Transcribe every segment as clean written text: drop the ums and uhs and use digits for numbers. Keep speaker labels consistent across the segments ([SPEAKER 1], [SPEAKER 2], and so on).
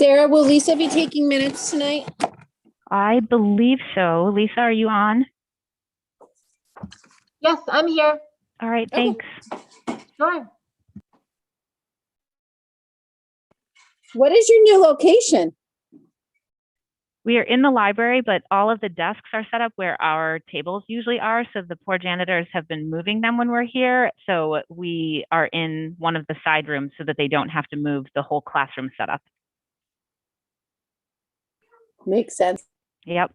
[SPEAKER 1] Sarah, will Lisa be taking minutes tonight?
[SPEAKER 2] I believe so. Lisa, are you on?
[SPEAKER 3] Yes, I'm here.
[SPEAKER 2] All right,
[SPEAKER 1] Okay.
[SPEAKER 2] thanks.
[SPEAKER 3] Sure.
[SPEAKER 1] What is your new location?
[SPEAKER 2] We are in the library, but all of the desks are set up where our tables usually are. So the poor janitors have been moving them when we're here. So we are in one of the side rooms so that they don't have to move the whole classroom setup.
[SPEAKER 1] Makes sense.
[SPEAKER 2] Yep.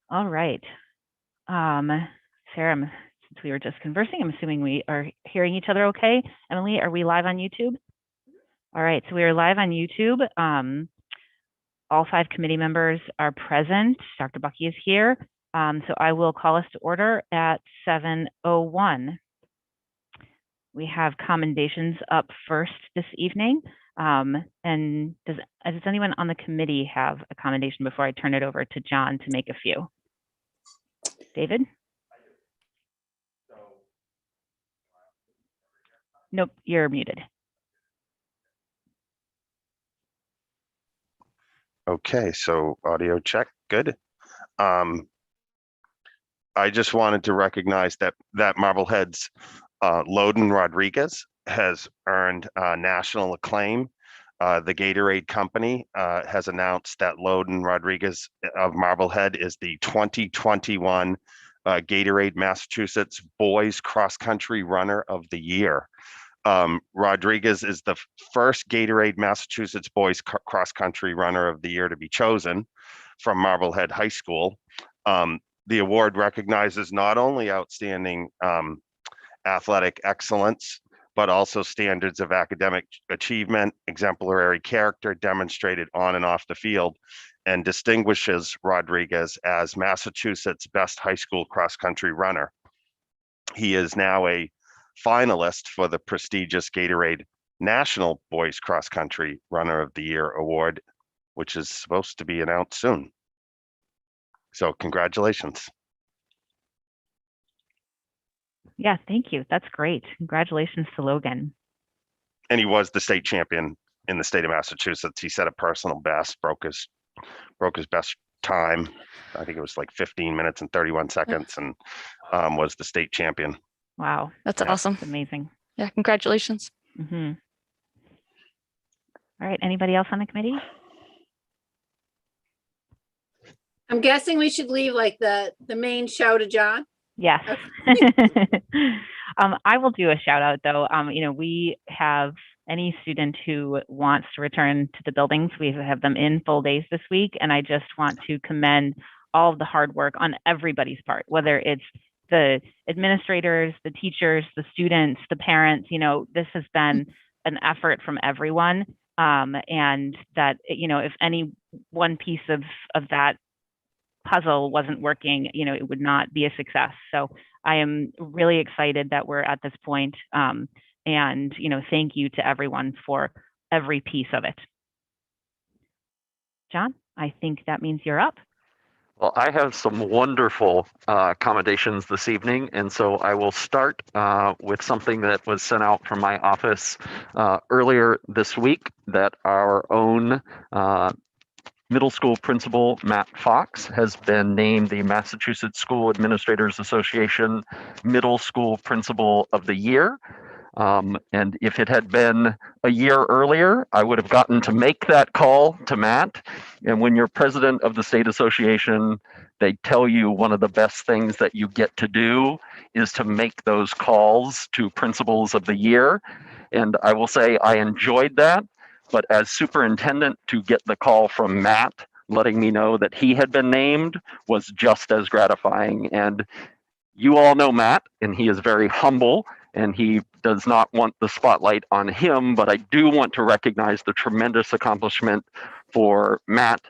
[SPEAKER 2] All right. Sarah, since we were just conversing, I'm assuming we are hearing each other okay. Emily, are we live on YouTube? All right, so we are live on YouTube. All 5 committee members are present. Dr. Bucky is here. So I will call us to order at 7:01. We have commendations up first this evening. And does anyone on the committee have a commendation before I turn it over to John to make a few? David? Nope, you're muted.
[SPEAKER 4] Okay, so audio check, good. I just wanted to recognize that Marblehead's Loden Rodriguez has earned national acclaim. The Gatorade company has announced that Loden Rodriguez of Marblehead is the 2021 Gatorade Massachusetts Boys Cross Country Runner of the Year. Rodriguez is the first Gatorade Massachusetts Boys Cross Country Runner of the Year to be chosen from Marblehead High School. The award recognizes not only outstanding athletic excellence, but also standards of academic achievement, exemplary character demonstrated on and off the field, and distinguishes Rodriguez as Massachusetts' best high school cross-country runner. He is now a finalist for the prestigious Gatorade National Boys Cross Country Runner of the Year Award, which is supposed to be announced soon. So congratulations.
[SPEAKER 2] Yeah, thank you. That's great. Congratulations to Logan.
[SPEAKER 4] And he was the state champion in the state of Massachusetts. He set a personal best, broke his best time. I think it was like 15 minutes and 31 seconds, and was the state champion.
[SPEAKER 2] Wow.
[SPEAKER 5] That's awesome.
[SPEAKER 2] That's amazing.
[SPEAKER 5] Yeah, congratulations.
[SPEAKER 2] Mm-hmm. All right, anybody else on the committee?
[SPEAKER 1] I'm guessing we should leave like the main show to John.
[SPEAKER 2] Yes.
[SPEAKER 1] Okay.
[SPEAKER 2] I will do a shout out though. We have any student who wants to return to the buildings, we have them in full days this week. And I just want to commend all of the hard work on everybody's part, whether it's the administrators, the teachers, the students, the parents. This has been an effort from everyone. And that, if any one piece of that puzzle wasn't working, it would not be a success. So I am really excited that we're at this point. And, thank you to everyone for every piece of it. John, I think that means you're up.
[SPEAKER 6] Well, I have some wonderful commendations this evening, and so I will start with something that was sent out from my office earlier this week, that our own middle school principal, Matt Fox, has been named the Massachusetts School Administrators Association Middle School Principal of the Year. And if it had been a year earlier, I would have gotten to make that call to Matt. And when you're president of the state association, they tell you one of the best things that you get to do is to make those calls to principals of the year. And I will say I enjoyed that, but as superintendent, to get the call from Matt letting me know that he had been named was just as gratifying. And you all know Matt, and he is very humble, and he does not want the spotlight on him, but I do want to recognize the tremendous accomplishment for Matt,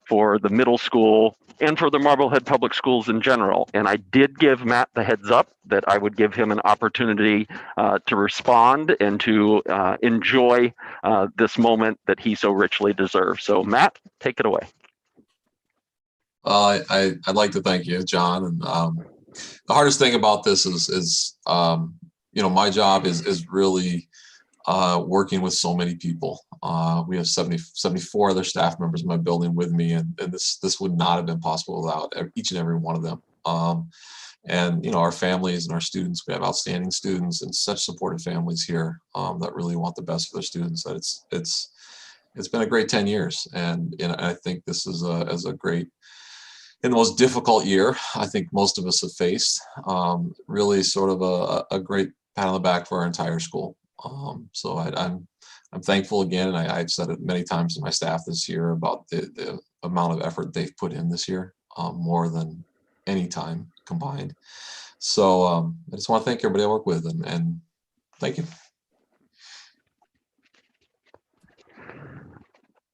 [SPEAKER 6] for the middle school, and for the Marblehead Public Schools in general. And I did give Matt the heads up that I would give him an opportunity to respond and to enjoy this moment that he so richly deserves. So Matt, take it away.
[SPEAKER 7] I'd like to thank you, John. And the hardest thing about this is
[SPEAKER 3] my job is really working with so many people. We have 74 other staff members in my building with me, and this would not have been possible without each and every one of them. And our families and our students, we have outstanding students and such supportive families here that really want the best for their students. That it's been a great 10 years, and I think this is a great, in the most difficult year I think most of us have faced, really sort of a great pat on the back for our entire school. So I'm thankful again, and I've said it many times to my staff this year about the amount of effort they've put in this year, more than any time combined. So I just want to thank everybody I work with, and thank you.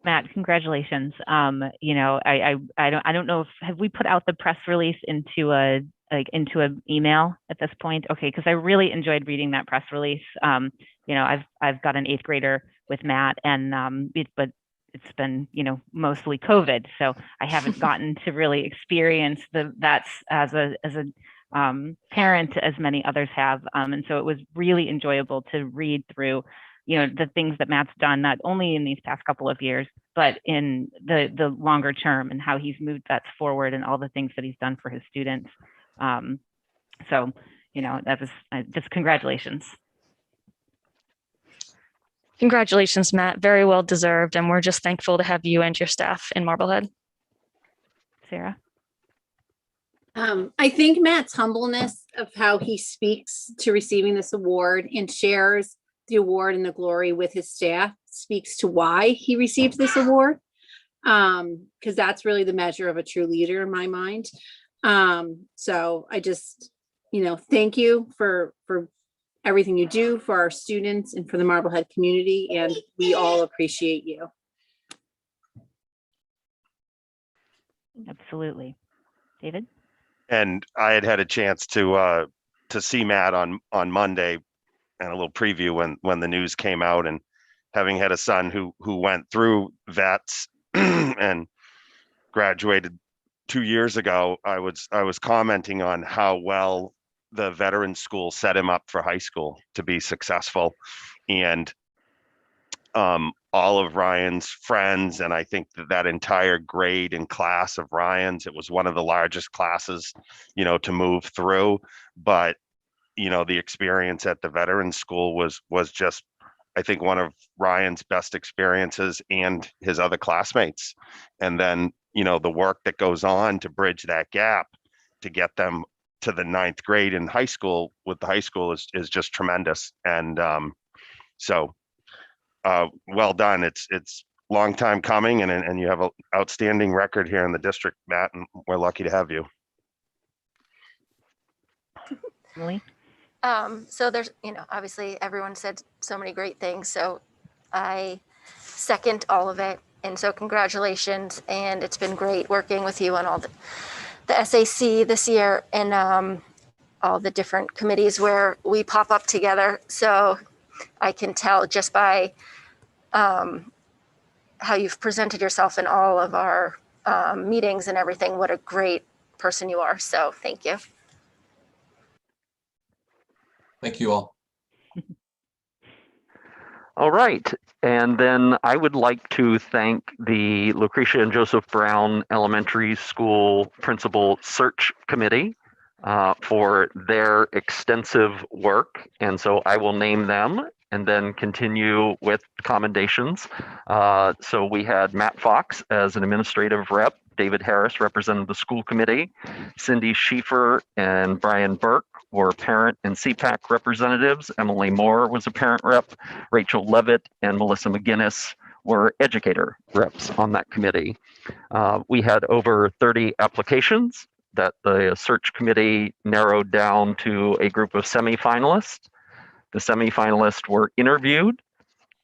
[SPEAKER 2] Matt, congratulations. I don't know if have we put out the press release into an email at this point. Okay, because I really enjoyed reading that press release. I've got an 8th grader with Matt, and but it's been mostly COVID, so I haven't gotten to really experience that as a parent as many others have, and so it was really enjoyable to read through the things that Matt's done, not only in these past couple of years, but in the longer term, and how he's moved that forward, and all the things that he's done for his students. So that was just congratulations.
[SPEAKER 5] Congratulations, Matt. Very well deserved. And we're just thankful to have you and your staff in Marblehead.
[SPEAKER 2] Sarah?
[SPEAKER 1] I think Matt's humbleness of how he speaks to receiving this award and shares the award and the glory with his staff speaks to why he received this award. Because that's really the measure of a true leader in my mind. So I just, thank you for everything you do for our students and for the Marblehead community, and we all appreciate you.
[SPEAKER 2] Absolutely. David?
[SPEAKER 4] And I had a chance to see Matt on Monday, and a little preview when the news came out, and having had a son who went through vets and graduated 2 years ago, I was commenting on how well the veteran school set him up for high school to be successful. And all of Ryan's friends, and I think that entire grade and class of Ryan's, it was one of the largest classes, to move through. But, the experience at the veteran school was just, I think, one of Ryan's best experiences, and his other classmates. And then, the work that goes on to bridge that gap to get them to the 9th grade in high school with the high school is just tremendous. And so well done. It's long time coming, and you have an outstanding record here in the district, Matt, and we're lucky to have you.
[SPEAKER 2] Emily?
[SPEAKER 7] So there's, obviously everyone said so many great things, so I second all of it. And so congratulations, and it's been great working with you on all the SAC this year, and all the different committees where we pop up together. So I can tell just by how you've presented yourself in all of our meetings and everything, what a great person you are. So thank you.
[SPEAKER 3] Thank you all.
[SPEAKER 6] All right. And then I would like to thank the Lucretia and Joseph Brown Elementary School Principal Search Committee for their extensive work. And so I will name them and then continue with commendations. So we had Matt Fox as an administrative rep, David Harris represented the school committee, Cindy Schieffer and Brian Burke were parent and CPAC representatives, Emily Moore was a parent rep, Rachel Levitt and Melissa McGinnis were educator reps on that committee. We had over 30 applications that the search committee narrowed down to a group of semifinalists. The semifinalists were interviewed,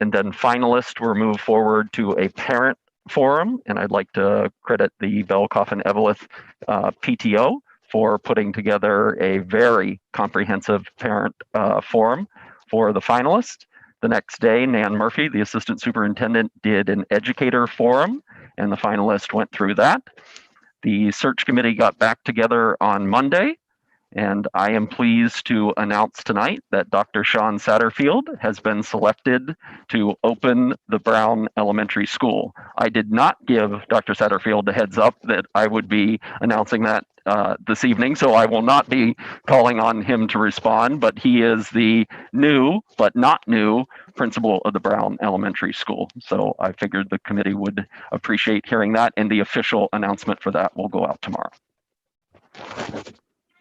[SPEAKER 6] and then finalists were moved forward to a parent forum. And I'd like to credit the Bell Coffin Eveleth PTO for putting together a very comprehensive parent forum for the finalists. The next day, Nan Murphy, the assistant superintendent, did an educator forum, and the finalists went through that. The search committee got back together on Monday, And I am pleased to announce tonight that Dr. Sean Satterfield has been selected to open the Brown Elementary School. I did not give Dr. Satterfield the heads up that I would be announcing that this evening, so I will not be calling on him to respond, but he is the new, but not new, principal of the Brown Elementary School. So I figured the committee would appreciate hearing that, and the official announcement for that will go out tomorrow.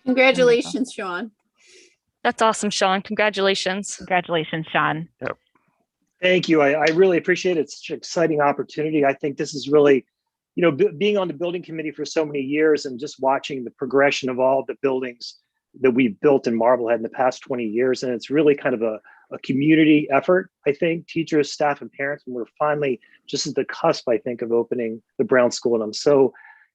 [SPEAKER 1] Congratulations, Sean.
[SPEAKER 5] That's awesome, Sean. Congratulations.
[SPEAKER 2] Congratulations, Sean.
[SPEAKER 8] Thank you. I really appreciate it. It's such an exciting opportunity. I think this is really, being on the building committee for so many years and just watching the progression of all the buildings that we've built in Marblehead in the past 20 years. And it's really kind of a community effort, I think, teachers, staff, and parents. And we're finally just at the cusp, I think, of opening the Brown School. And I'm so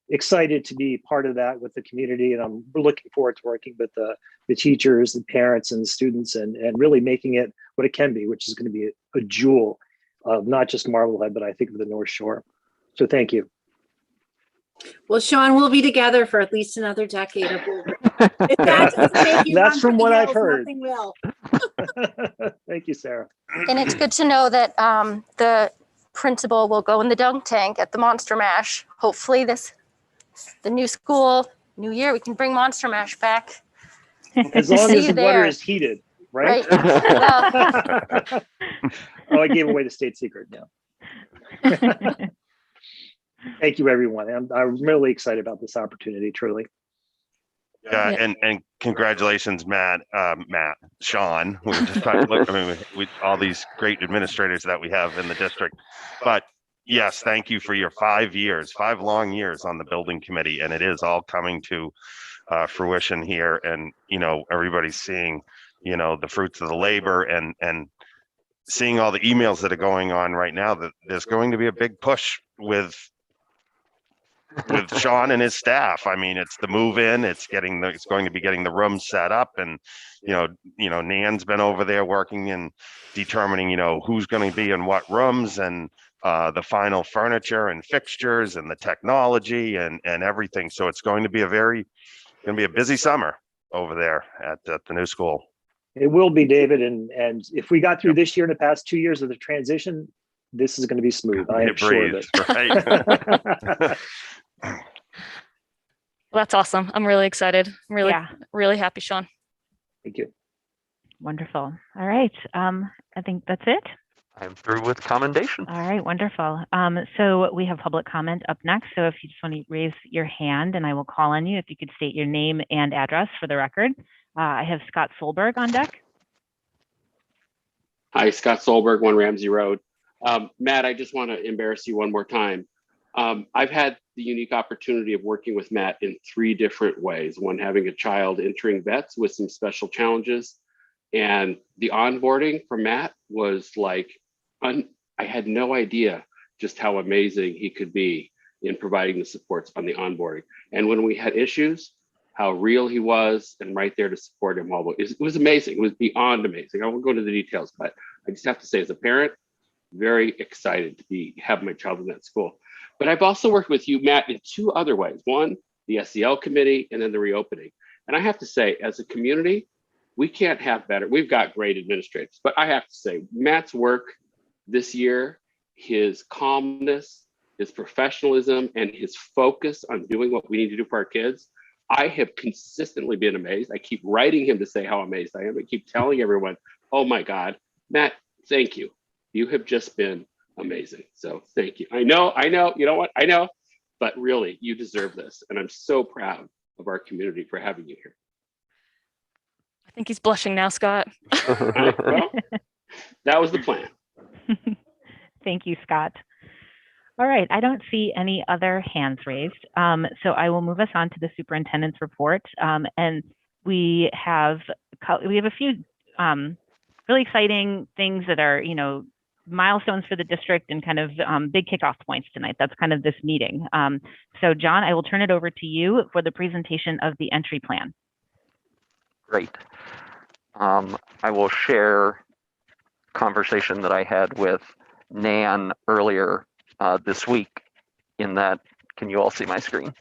[SPEAKER 8] excited to be part of that with the community. And I'm looking forward to working with the teachers, the parents, and the students, and really making it what it can be, which is going to be a jewel of not just Marblehead, but I think of the North Shore. So thank you.
[SPEAKER 1] Well, Sean, we'll be together for at least another decade. If that doesn't make you
[SPEAKER 8] That's
[SPEAKER 1] run
[SPEAKER 8] from
[SPEAKER 1] for the
[SPEAKER 8] what I've
[SPEAKER 1] hills,
[SPEAKER 8] heard.
[SPEAKER 1] nothing will.
[SPEAKER 8] Thank you, Sarah.
[SPEAKER 7] And it's good to know that the principal will go in the dunk tank at the Monster Mash. Hopefully the new school, new year, we can bring Monster Mash back.
[SPEAKER 8] As long
[SPEAKER 7] See
[SPEAKER 8] as
[SPEAKER 7] you
[SPEAKER 8] the water
[SPEAKER 7] there.
[SPEAKER 8] is heated, right?
[SPEAKER 7] Well,
[SPEAKER 8] Oh, I gave away the state secret now. Thank you, everyone. I'm really excited about this opportunity, truly.
[SPEAKER 4] Yeah, and congratulations, Sean. We were just trying to look, with all these great administrators that we have in the district. But yes, thank you for your 5 years, 5 long years on the building committee, and it is all coming to fruition here. And everybody's seeing, the fruits of the labor, and seeing all the emails that are going on right now. That there's going to be a big push with Sean and his staff. I mean, it's the move in, it's going to be getting the room set up, and Nan's been over there working and determining who's going to be in what rooms, and the final furniture and fixtures and the technology and everything. So it's going to be a busy summer over there at the new school.
[SPEAKER 8] It will be, David. And if we got through this year and the past 2 years of the transition, this is going to be smooth. I am sure of it.
[SPEAKER 4] Right?
[SPEAKER 5] Well, that's awesome. I'm really excited. I'm really happy, Sean.
[SPEAKER 8] Thank you.
[SPEAKER 2] Wonderful. All right. I think that's it.
[SPEAKER 6] I'm through with commendation.
[SPEAKER 2] All right, wonderful. So we have public comment up next. So if you just want to raise your hand and I will call on you, if you could state your name and address for the record. I have Scott Solberg on deck.
[SPEAKER 9] Hi, Scott Solberg, 1 Ramsey Road. Matt, I just want to embarrass you one more time. I've had the unique opportunity of working with Matt in 3 different ways. One, having a child entering vets with some special challenges. And the onboarding for Matt was like, I had no idea just how amazing he could be in providing the supports on the onboarding. And when we had issues, how real he was and right there to support him. It was amazing. It was beyond amazing. I won't go into the details, but I just have to say, as a parent, very excited to have my child in that school. But I've also worked with you, Matt, in 2 other ways. One, the SEL committee, and then the reopening. And I have to say, as a community, we can't have better. We've got great administrators, but I have to say, Matt's work this year, his calmness, his professionalism, and his focus on doing what we need to do for our kids, I have consistently been amazed. I keep writing him to say how amazed I am. I keep telling everyone, oh my God, Matt, thank you. You have just been amazing. So thank you. I know, you know what? I know, but really you deserve this. And I'm so proud of our community for having you here.
[SPEAKER 5] I think he's blushing now, Scott.
[SPEAKER 9] Well, that was the plan.
[SPEAKER 2] Thank you, Scott. All right, I don't see any other hands raised. So I will move us on to the superintendent's report. And we have a few really exciting things that are, milestones for the district and kind of big kickoff points tonight. That's kind of this meeting. So John, I will turn it over to you for the presentation of the entry plan.
[SPEAKER 6] Great. I will share conversation that I had with Nan earlier this week in that, can you all see my screen?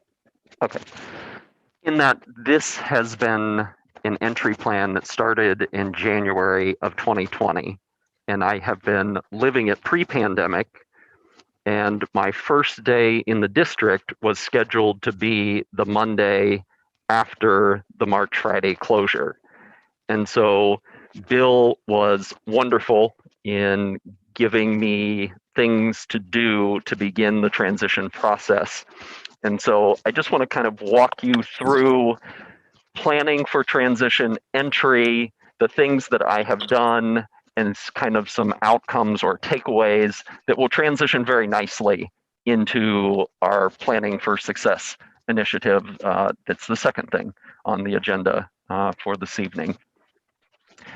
[SPEAKER 6] Okay. in that this has been an entry plan that started in January of 2020, and I have been living it pre-pandemic. And my first day in the district was scheduled to be the Monday after the March Friday closure. And so Bill was wonderful in giving me things to do to begin the transition process. And so I just want to kind of walk you through planning for transition entry, the things that I have done, and kind of some outcomes or takeaways that will transition very nicely into our planning for success initiative. That's the second thing on the agenda for this evening.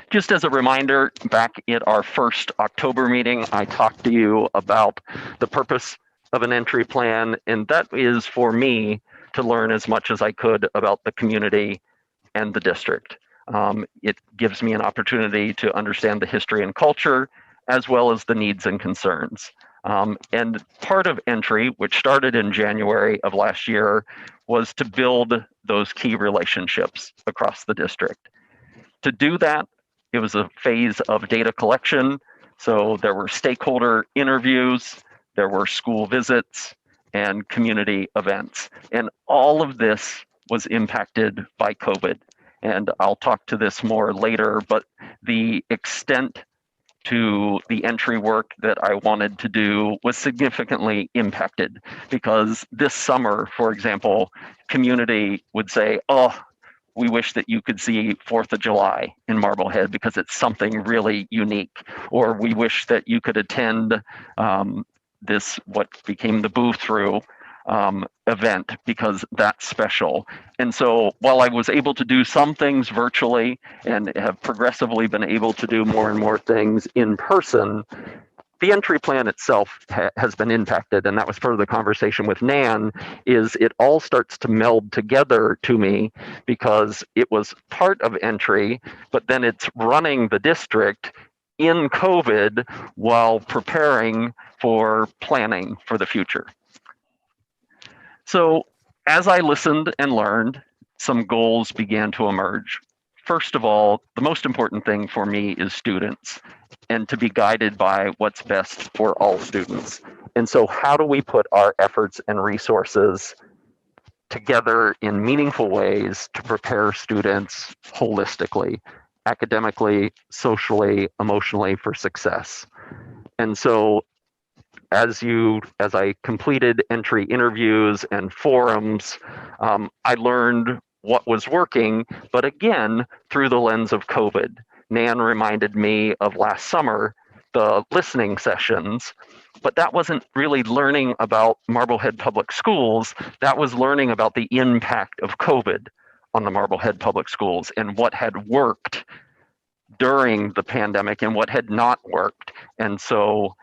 [SPEAKER 6] Just as a reminder, back at our first October meeting, I talked to you about the purpose of an entry plan, and that is for me to learn as much as I could about the community and the district. It gives me an opportunity to understand the history and culture, as well as the needs and concerns. And part of entry, which started in January of last year, was to build those key relationships across the district. To do that, it was a phase of data collection. So there were stakeholder interviews, there were school visits, and community events. And all of this was impacted by COVID. And I'll talk to this more later, but the extent to the entry work that I wanted to do was significantly impacted, because this summer, for example, community would say, oh, we wish that you could see 4th of July in Marblehead because it's something really unique. Or we wish that you could attend this, what became the Boo Through event, because that's special. And so while I was able to do some things virtually and have progressively been able to do more and more things in person, the entry plan itself has been impacted. And that was part of the conversation with Nan, is it all starts to meld together to me, because it was part of entry, but then it's running the district in COVID while preparing for planning for the future. So as I listened and learned, some goals began to emerge. First of all, the most important thing for me is students, and to be guided by what's best for all students. And so how do we put our efforts and resources together in meaningful ways to prepare students holistically, academically, socially, emotionally for success? And so as I completed entry interviews and forums, I learned what was working, but again, through the lens of COVID. Nan reminded me of last summer, the listening sessions, but that wasn't really learning about Marblehead Public Schools. That was learning about the impact of COVID on the Marblehead Public Schools and what had worked during the pandemic and what had not worked. And so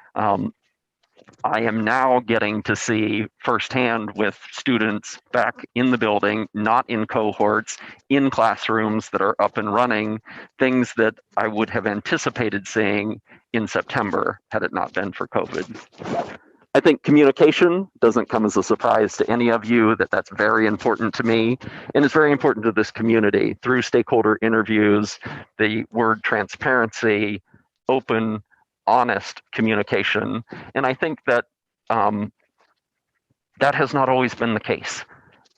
[SPEAKER 6] I am now getting to see firsthand with students back in the building, not in cohorts, in classrooms that are up and running, things that I would have anticipated seeing in September had it not been for COVID. I think communication doesn't come as a surprise to any of you, that's very important to me, and it's very important to this community. Through stakeholder interviews, the word transparency, open, honest communication. And I think that that has not always been the case,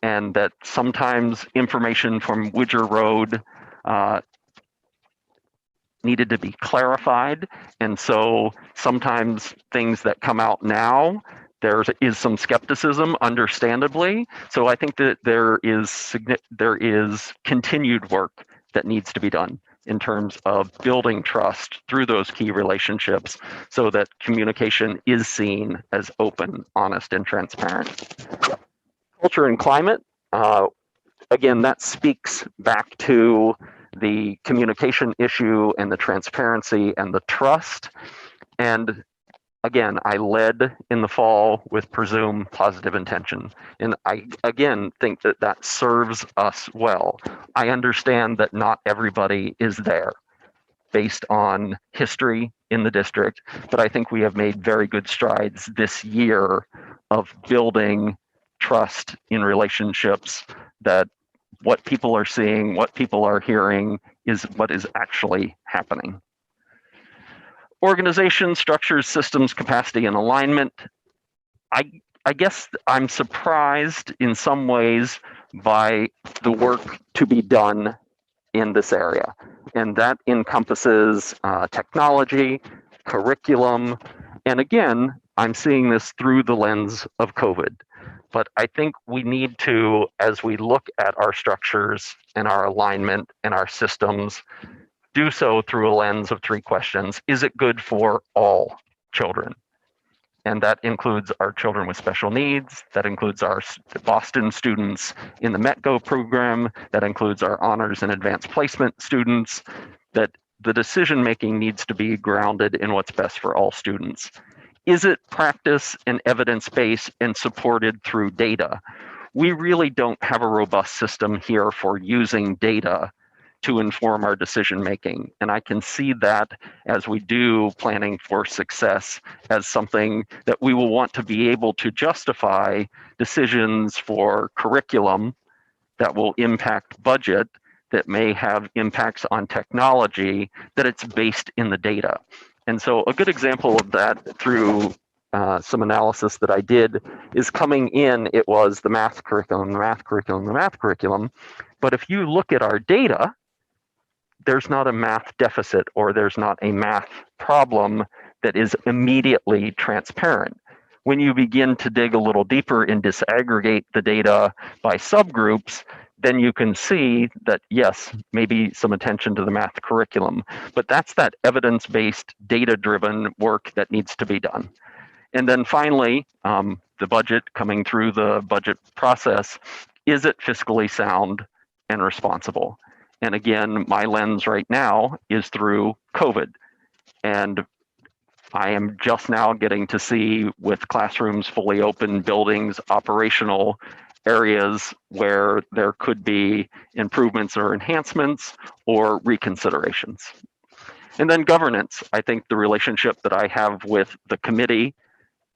[SPEAKER 6] and that sometimes information from Widger Road needed to be clarified. And so sometimes things that come out now, there is some skepticism, understandably. So I think that there is continued work that needs to be done in terms of building trust through those key relationships, so that communication is seen as open, honest, and transparent. Culture and climate, again, that speaks back to the communication issue and the transparency and the trust. And again, I led in the fall with presume positive intention. And I, again, think that that serves us well. I understand that not everybody is there based on history in the district, but I think we have made very good strides this year of building trust in relationships that what people are seeing, what people are hearing is what is actually happening. Organization, structures, systems, capacity, and alignment. I guess I'm surprised in some ways by the work to be done in this area. And that encompasses technology, curriculum, and again, I'm seeing this through the lens of COVID. But I think we need to, as we look at our structures and our alignment and our systems, do so through a lens of 3 questions. Is it good for all children? And that includes our children with special needs. That includes our Boston students in the METGO program. That includes our honors and advanced placement students. That the decision-making needs to be grounded in what's best for all students. Is it practice and evidence-based and supported through data? We really don't have a robust system here for using data to inform our decision making. And I can see that as we do planning for success as something that we will want to be able to justify decisions for curriculum that will impact budget, that may have impacts on technology, that it's based in the data. And so a good example of that through some analysis that I did is coming in, it was the math curriculum, the math curriculum, the math curriculum. But if you look at our data, there's not a math deficit or there's not a math problem that is immediately transparent. When you begin to dig a little deeper and disaggregate the data by subgroups, then you can see that, yes, maybe some attention to the math curriculum, but that's that evidence-based, data-driven work that needs to be done. And then finally, the budget coming through the budget process, is it fiscally sound and responsible? And again, my lens right now is through COVID. And I am just now getting to see, with classrooms fully open, buildings, operational areas where there could be improvements or enhancements or reconsiderations. And then governance. I think the relationship that I have with the committee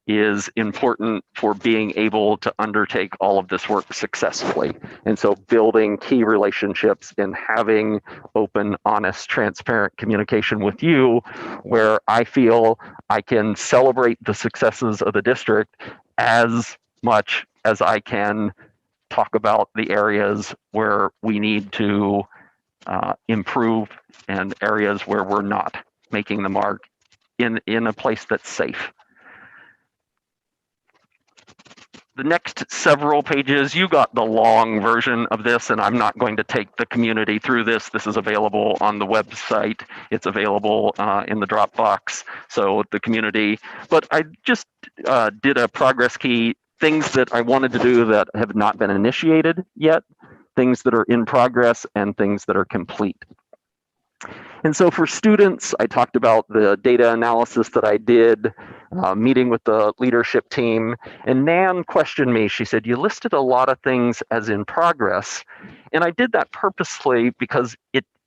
[SPEAKER 6] is important for being able to undertake all of this work successfully. And so building key relationships and having open, honest, transparent communication with you, where I feel I can celebrate the successes of the district as much as I can talk about the areas where we need to improve and areas where we're not making the mark in a place that's safe. The next several pages, you got the long version of this, and I'm not going to take the community through this. This is available on the website. It's available in the Dropbox, so the community. But I just did a progress key, things that I wanted to do that have not been initiated yet, things that are in progress, and things that are complete. And so for students, I talked about the data analysis that I did, meeting with the leadership team, and Nan questioned me. She said, you listed a lot of things as in progress, and I did that purposefully because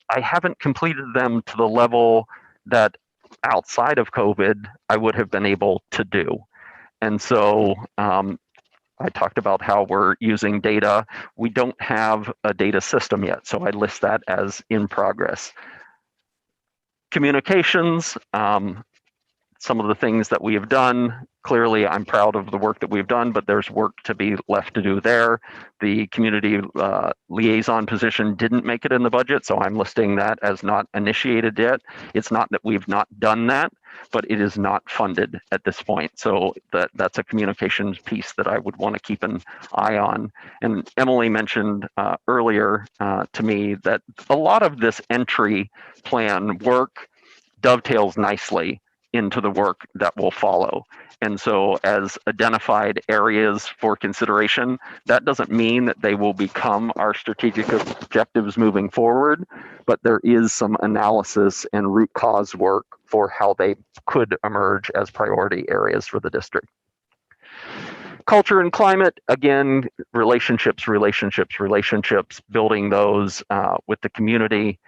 [SPEAKER 6] I haven't completed them to the level that outside of COVID, I would have been able to do. And so I talked about how we're using data. We don't have a data system yet, so I list that as in progress. Communications, some of the things that we have done. Clearly, I'm proud of the work that we've done, but there's work to be left to do there. The community liaison position didn't make it in the budget, so I'm listing that as not initiated yet. It's not that we've not done that, but it is not funded at this point. So that's a communications piece that I would want to keep an eye on. And Emily mentioned earlier to me that a lot of this entry plan work dovetails nicely into the work that will follow. And so as identified areas for consideration, that doesn't mean that they will become our strategic objectives moving forward, but there is some analysis and root cause work for how they could emerge as priority areas for the district. Culture and climate, again, relationships, building those with the community.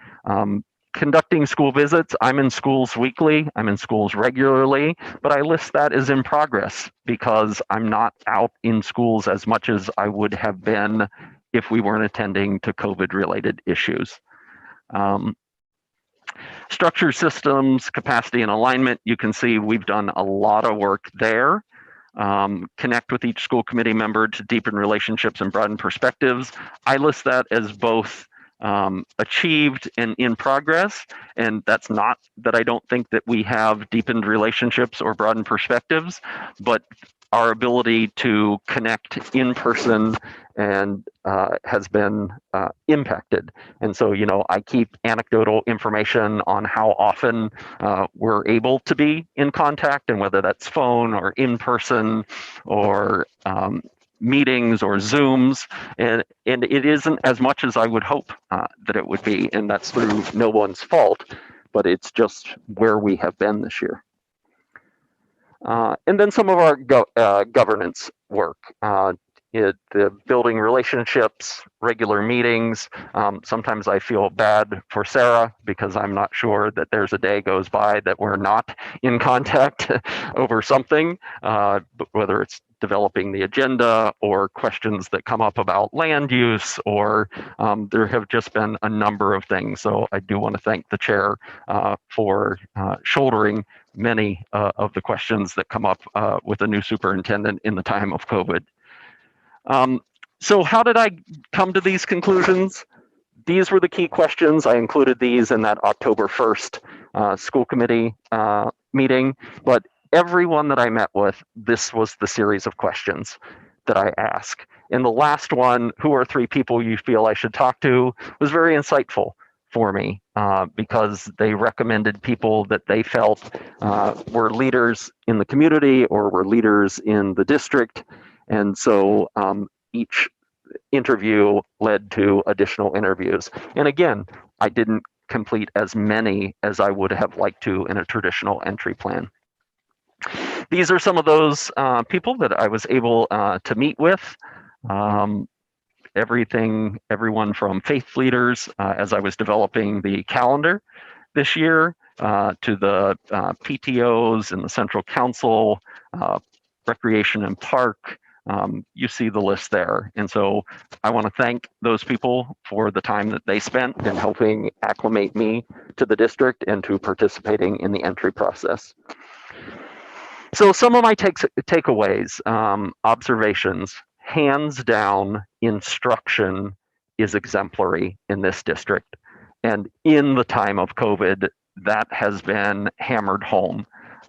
[SPEAKER 6] Conducting school visits, I'm in schools weekly, I'm in schools regularly, but I list that as in progress because I'm not out in schools as much as I would have been if we weren't attending to COVID-related issues. Structure, systems, capacity, and alignment, you can see we've done a lot of work there. Connect with each school committee member to deepen relationships and broaden perspectives. I list that as both achieved and in progress, and that's not that I don't think that we have deepened relationships or broadened perspectives, but our ability to connect in person and has been impacted. And so, you know, I keep anecdotal information on how often we're able to be in contact, and whether that's phone or in person or meetings or Zooms, and it isn't as much as I would hope that it would be, and that's through no one's fault, but it's just where we have been this year. And then some of our governance work, the building relationships, regular meetings. Sometimes I feel bad for Sarah because I'm not sure that there's a day goes by that we're not in contact over something, whether it's developing the agenda or questions that come up about land use, or there have just been a number of things. So I do want to thank the chair for shouldering many of the questions that come up with a new superintendent in the time of COVID. So how did I come to these conclusions? These were the key questions. I included these in that October 1st school committee meeting, but everyone that I met with, this was the series of questions that I ask. And the last one, who are 3 people you feel I should talk to, was very insightful for me because they recommended people that they felt were leaders in the community or were leaders in the district. And so each interview led to additional interviews. And again, I didn't complete as many as I would have liked to in a traditional entry plan. These are some of those people that I was able to meet with. Everyone from faith leaders as I was developing the calendar this year to the PTOs and the Central Council, Recreation and Park. You see the list there. And so I want to thank those people for the time that they spent in helping acclimate me to the district and to participating in the entry process. So some of my takeaways, observations, hands down, instruction is exemplary in this district. And in the time of COVID, that has been hammered home.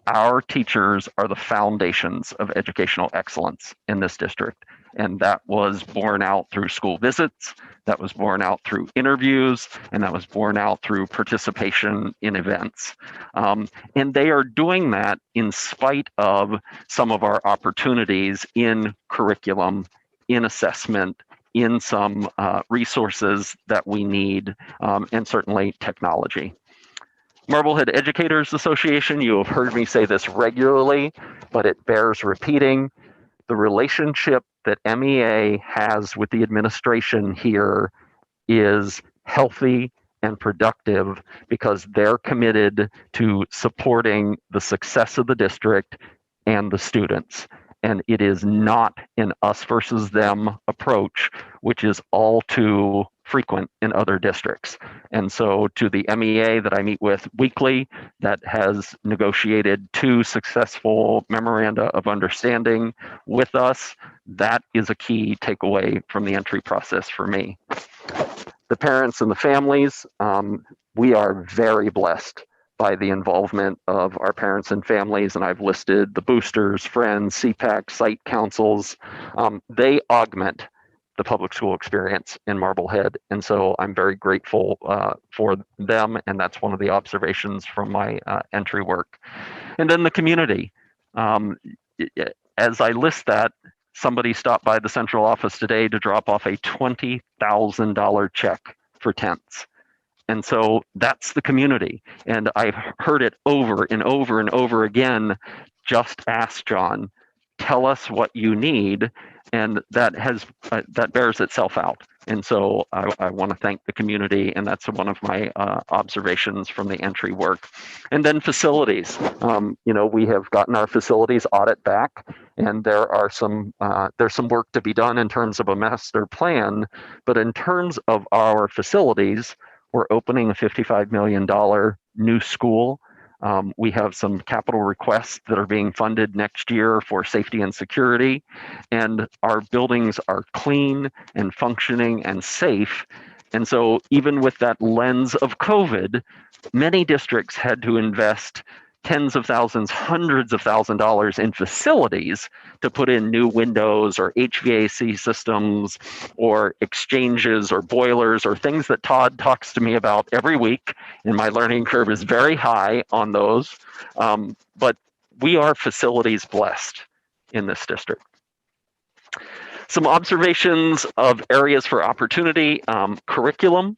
[SPEAKER 6] Our teachers are the foundations of educational excellence in this district. And that was borne out through school visits, that was borne out through interviews, and that was borne out through participation in events. And they are doing that in spite of some of our opportunities in curriculum, in assessment, in some resources that we need, and certainly technology. Marblehead Educators Association, you have heard me say this regularly, but it bears repeating. The relationship that MEA has with the administration here is healthy and productive because they're committed to supporting the success of the district and the students. And it is not an us versus them approach, which is all too frequent in other districts. And so to the MEA that I meet with weekly, that has negotiated 2 successful memoranda of understanding with us, that is a key takeaway from the entry process for me. The parents and the families, we are very blessed by the involvement of our parents and families, and I've listed the boosters, friends, CPAC, site councils. They augment the public school experience in Marblehead, and so I'm very grateful for them, and that's one of the observations from my entry work. And then the community. As I list that, somebody stopped by the central office today to drop off a $20,000 check for tents. And so that's the community. And I've heard it over and over and over again. Just ask John, tell us what you need. And that bears itself out. And so I want to thank the community, and that's one of my observations from the entry work. And then facilities. We have gotten our facilities audit back, and there's some work to be done in terms of a master plan. But in terms of our facilities, we're opening a $55 million new school. We have some capital requests that are being funded next year for safety and security, and our buildings are clean and functioning and safe. And so even with that lens of COVID, many districts had to invest tens of thousands, hundreds of thousands of dollars in facilities to put in new windows or HVAC systems or exchanges or boilers or things that Todd talks to me about every week. And my learning curve is very high on those. But we are facilities blessed in this district. Some observations of areas for opportunity. Curriculum.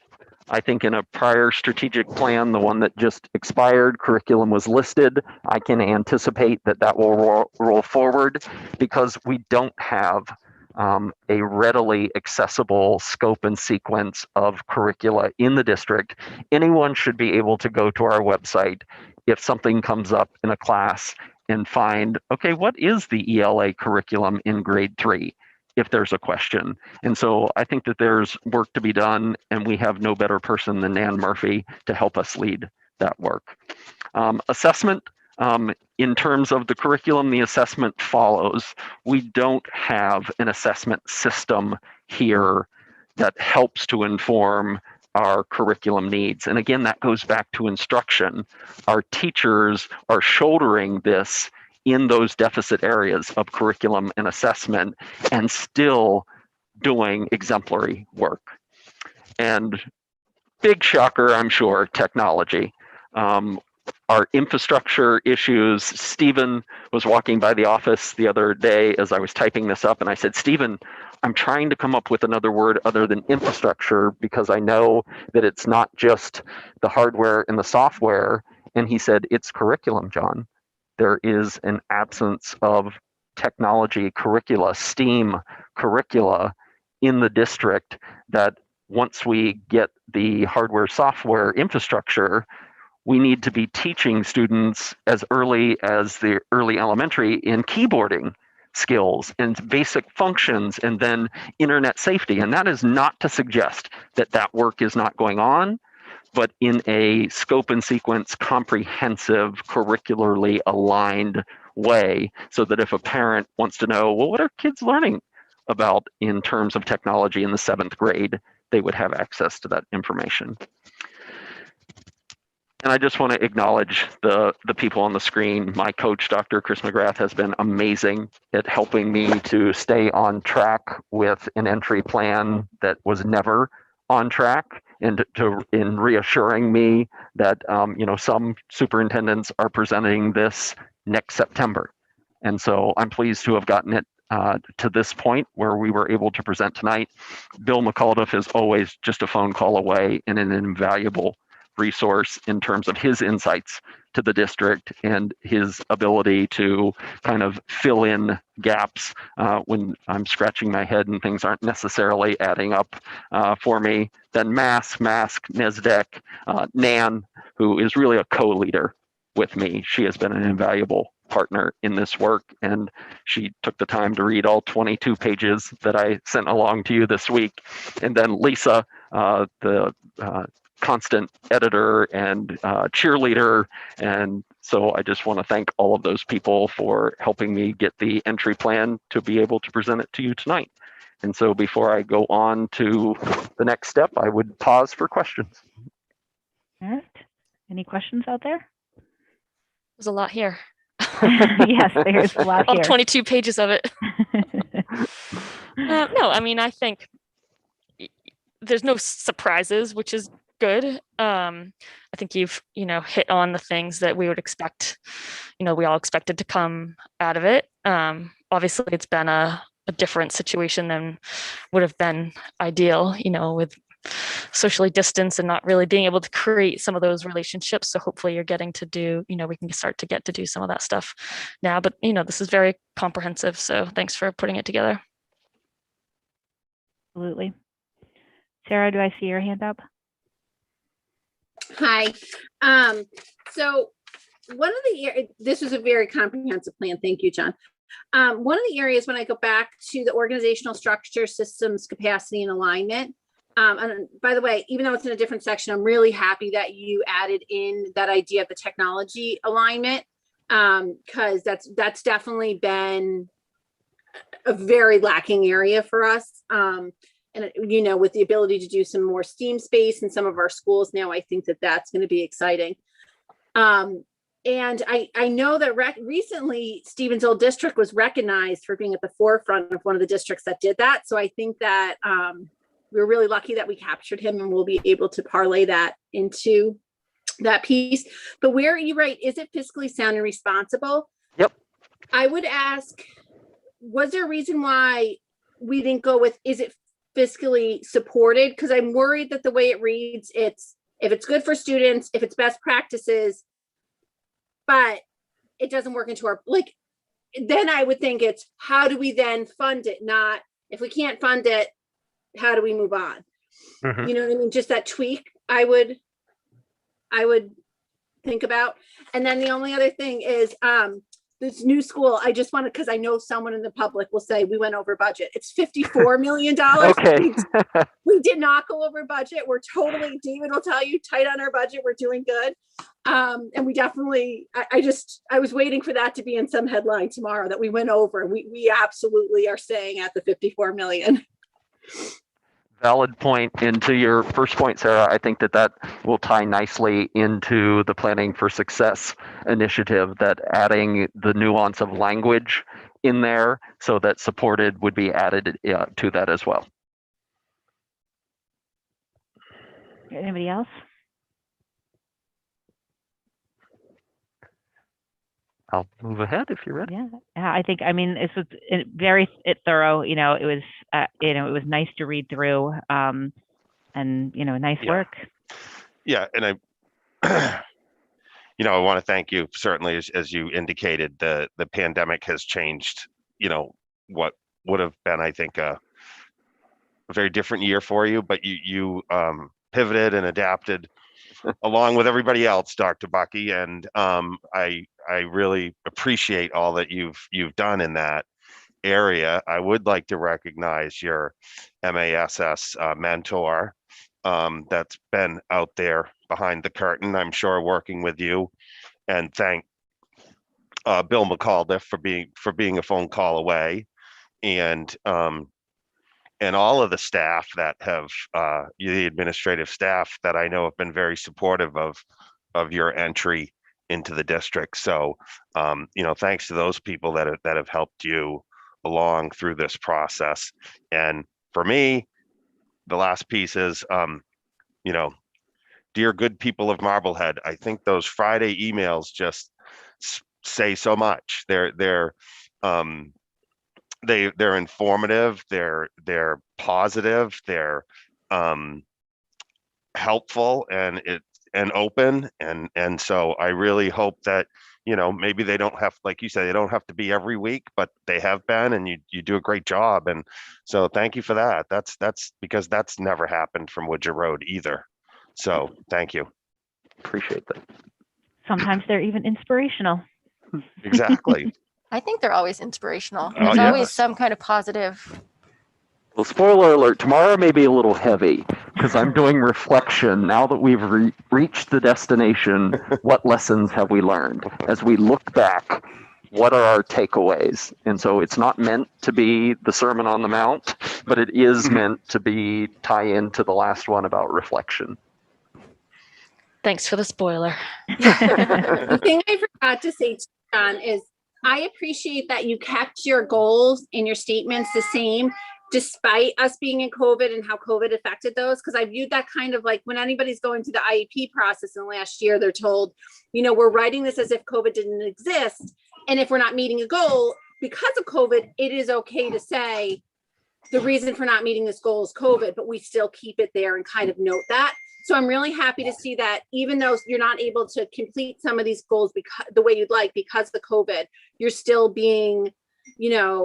[SPEAKER 6] I think in a prior strategic plan, the one that just expired, curriculum was listed. I can anticipate that will roll forward because we don't have a readily accessible scope and sequence of curricula in the district. Anyone should be able to go to our website if something comes up in a class and find, okay, what is the ELA curriculum in grade 3? If there's a question. And so I think that there's work to be done, and we have no better person than Nan Murphy to help us lead that work. Assessment, in terms of the curriculum, the assessment follows. We don't have an assessment system here that helps to inform our curriculum needs. And again, that goes back to instruction. Our teachers are shouldering this in those deficit areas of curriculum and assessment and still doing exemplary work. And big shocker, I'm sure, technology. Our infrastructure issues. Stephen was walking by the office the other day as I was typing this up, and I said, Stephen, I'm trying to come up with another word other than infrastructure because I know that it's not just the hardware and the software. And he said, it's curriculum, John. There is an absence of technology curricula, STEAM curricula in the district that once we get the hardware, software infrastructure, we need to be teaching students as early as the early elementary in keyboarding skills and basic functions and then internet safety. And that is not to suggest that that work is not going on, but in a scope and sequence, comprehensive, curricularly aligned way, so that if a parent wants to know, well, what are kids learning about in terms of technology in the 7th grade, they would have access to that information. And I just want to acknowledge the people on the screen. My coach, Dr. Chris McGrath, has been amazing at helping me to stay on track with an entry plan that was never on track, and in reassuring me that some superintendents are presenting this next September. And so I'm pleased to have gotten it to this point where we were able to present tonight. Bill McAuliffe is always just a phone call away and an invaluable resource in terms of his insights to the district and his ability to kind of fill in gaps when I'm scratching my head and things aren't necessarily adding up for me. Then Mask, Nesdek, Nan, who is really a co-leader with me. She has been an invaluable partner in this work, and she took the time to read all 22 pages that I sent along to you this week. And then Lisa, the constant editor and cheerleader. And so I just want to thank all of those people for helping me get the entry plan to be able to present it to you tonight. And so before I go on to the next step, I would pause for questions.
[SPEAKER 2] All right. Any questions out there?
[SPEAKER 5] There's a lot here.
[SPEAKER 2] Yes, there's a lot
[SPEAKER 5] All
[SPEAKER 2] here.
[SPEAKER 5] 22 pages of it. No, I mean, I think there's no surprises, which is good. I think you've, hit on the things that we would expect, we all expected to come out of it. Obviously, it's been a different situation than would have been ideal, with socially distanced and not really being able to create some of those relationships. So hopefully you're getting to do, we can start to get to do some of that stuff now. But, this is very comprehensive. So thanks for putting it together.
[SPEAKER 2] Absolutely. Sarah, do I see your hand up?
[SPEAKER 1] Hi. So one of the, this was a very comprehensive plan. Thank you, John. One of the areas when I go back to the organizational structure, systems, capacity, and alignment. And by the way, even though it's in a different section, I'm really happy that you added in that idea of the technology alignment, because that's definitely been a very lacking area for us. And you know, with the ability to do some more STEAM space in some of our schools now, I think that that's going to be exciting. And I know that recently Stevens Old District was recognized for being at the forefront of one of the districts that did that. So I think that we're really lucky that we captured him, and we'll be able to parlay that into that piece. But where you write, is it fiscally sound and responsible?
[SPEAKER 6] Yep.
[SPEAKER 1] I would ask, was there a reason why we didn't go with, is it fiscally supported? Because I'm worried that the way it reads, it's if it's good for students, if it's best practices, but it doesn't work into our, like, then I would think it's how do we then fund it? Not if we can't fund it, how do we move on?
[SPEAKER 4] Mhm.
[SPEAKER 1] You know what I mean? Just that tweak I would think about. And then the only other thing is this new school, I just wanted, because I know someone in the public will say we went over budget. It's $54 million.
[SPEAKER 6] Okay.
[SPEAKER 1] We did not go over budget. We're totally, David will tell you, tight on our budget. We're doing good. And we definitely, I was waiting for that to be in some headline tomorrow that we went over. We absolutely are staying at the 54 million.
[SPEAKER 6] Valid point. Into your first point, Sarah, I think that will tie nicely into the Planning for Success initiative, that adding the nuance of language in there so that supported would be added to that as well.
[SPEAKER 2] Anybody else?
[SPEAKER 6] I'll move ahead if you're ready.
[SPEAKER 2] Yeah, I think, I mean, this was very thorough. You know, it was, it was nice to read through, and nice work.
[SPEAKER 4] Yeah, and I I want to thank you, certainly, as you indicated, the pandemic has changed, what would have been, I think, a very different year for you, but you pivoted and adapted along with everybody else, Dr. Bucky, and I really appreciate all that you've done in that area. I would like to recognize your MASS mentor that's been out there behind the curtain, I'm sure, working with you, and thank Bill McCaldiff for being a phone call away, and all of the staff that have the administrative staff that I know have been very supportive of your entry into the district. So thanks to those people that have helped you along through this process. And for me, the last piece is dear good people of Marblehead, I think those Friday emails just say so much. They're informative, they're positive, they're helpful, and open, and so I really hope that maybe they don't have, like you said, they don't have to be every week, but they have been, and you do a great job, and so thank you for that. That's because that's never happened from Woodger Road either, so thank you.
[SPEAKER 6] Appreciate that.
[SPEAKER 2] Sometimes they're even inspirational.
[SPEAKER 4] Exactly.
[SPEAKER 7] I think they're always inspirational.
[SPEAKER 4] Oh,
[SPEAKER 7] There's always
[SPEAKER 4] yes.
[SPEAKER 7] some kind of positive.
[SPEAKER 6] Well, spoiler alert, tomorrow may be a little heavy because I'm doing reflection. Now that we've reached the destination, what lessons have we learned? As we look back, what are our takeaways? And so it's not meant to be the Sermon on the Mount, but it is meant to tie into the last one about reflection.
[SPEAKER 5] Thanks for the spoiler.
[SPEAKER 1] The thing I forgot to say, John, is I appreciate that you kept your goals and your statements the same, despite us being in COVID and how COVID affected those. Because I viewed that kind of like when anybody's going through the IEP process in the last year, they're told, we're writing this as if COVID didn't exist. And if we're not meeting a goal because of COVID, it is okay to say the reason for not meeting this goal is COVID, but we still keep it there and kind of note that. So I'm really happy to see that even though you're not able to complete some of these goals because the way you'd like because of COVID, you're still being,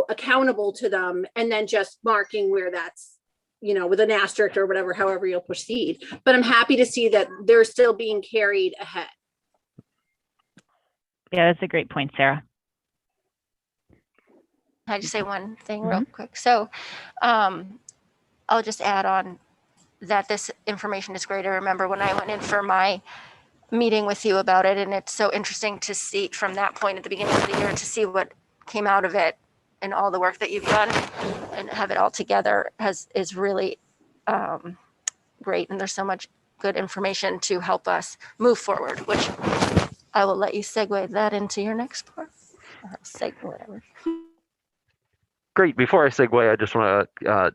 [SPEAKER 1] accountable to them, and then just marking where that's, with an asterisk or whatever, however you'll proceed. But I'm happy to see that they're still being carried ahead.
[SPEAKER 2] Yeah, that's a great point, Sarah.
[SPEAKER 7] Can I just say one thing real quick? So I'll just add on that this information is great. I remember when I went in for my meeting with you about it, and it's so interesting to see from that point at the beginning of the year to see what came out of it and all the work that you've done and have it all together is really great. And there's so much good information to help us move forward, which I will let you segue that into your next part. Or whatever.
[SPEAKER 6] Great. Before I segue, I just want to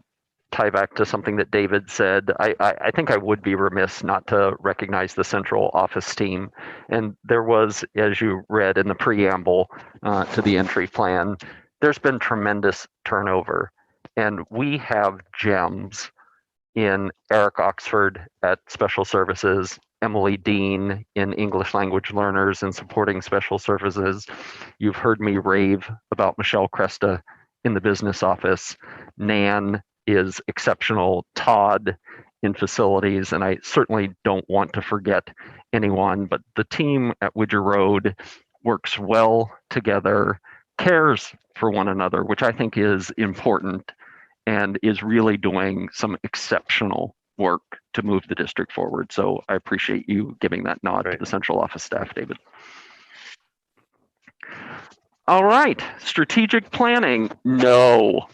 [SPEAKER 6] tie back to something that David said. I think I would be remiss not to recognize the central office team. And there was, as you read in the preamble to the entry plan, there's been tremendous turnover. And we have gems in Eric Oxford at Special Services, Emily Dean in English Language Learners and Supporting Special Services. You've heard me rave about Michelle Cresta in the business office. Nan is exceptional. Todd in facilities, and I certainly don't want to forget anyone, but the team at Widger Road works well together, cares for one another, which I think is important, and is really doing some exceptional work to move the district forward. So I appreciate you giving that nod to the central office staff, David. All right, strategic planning, no.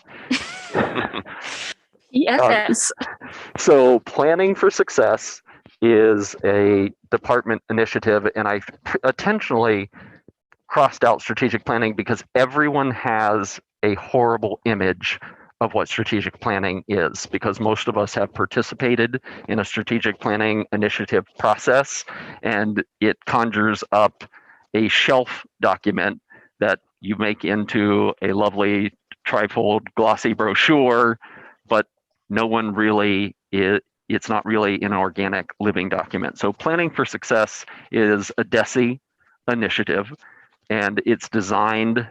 [SPEAKER 5] Yes.
[SPEAKER 6] So planning for success is a department initiative, and I intentionally crossed out strategic planning because everyone has a horrible image of what strategic planning is, because most of us have participated in a strategic planning initiative process, and it conjures up a shelf document that you make into a lovely trifold glossy brochure, but no one really it's not really an organic living document. So planning for success is a DESE initiative, and it's designed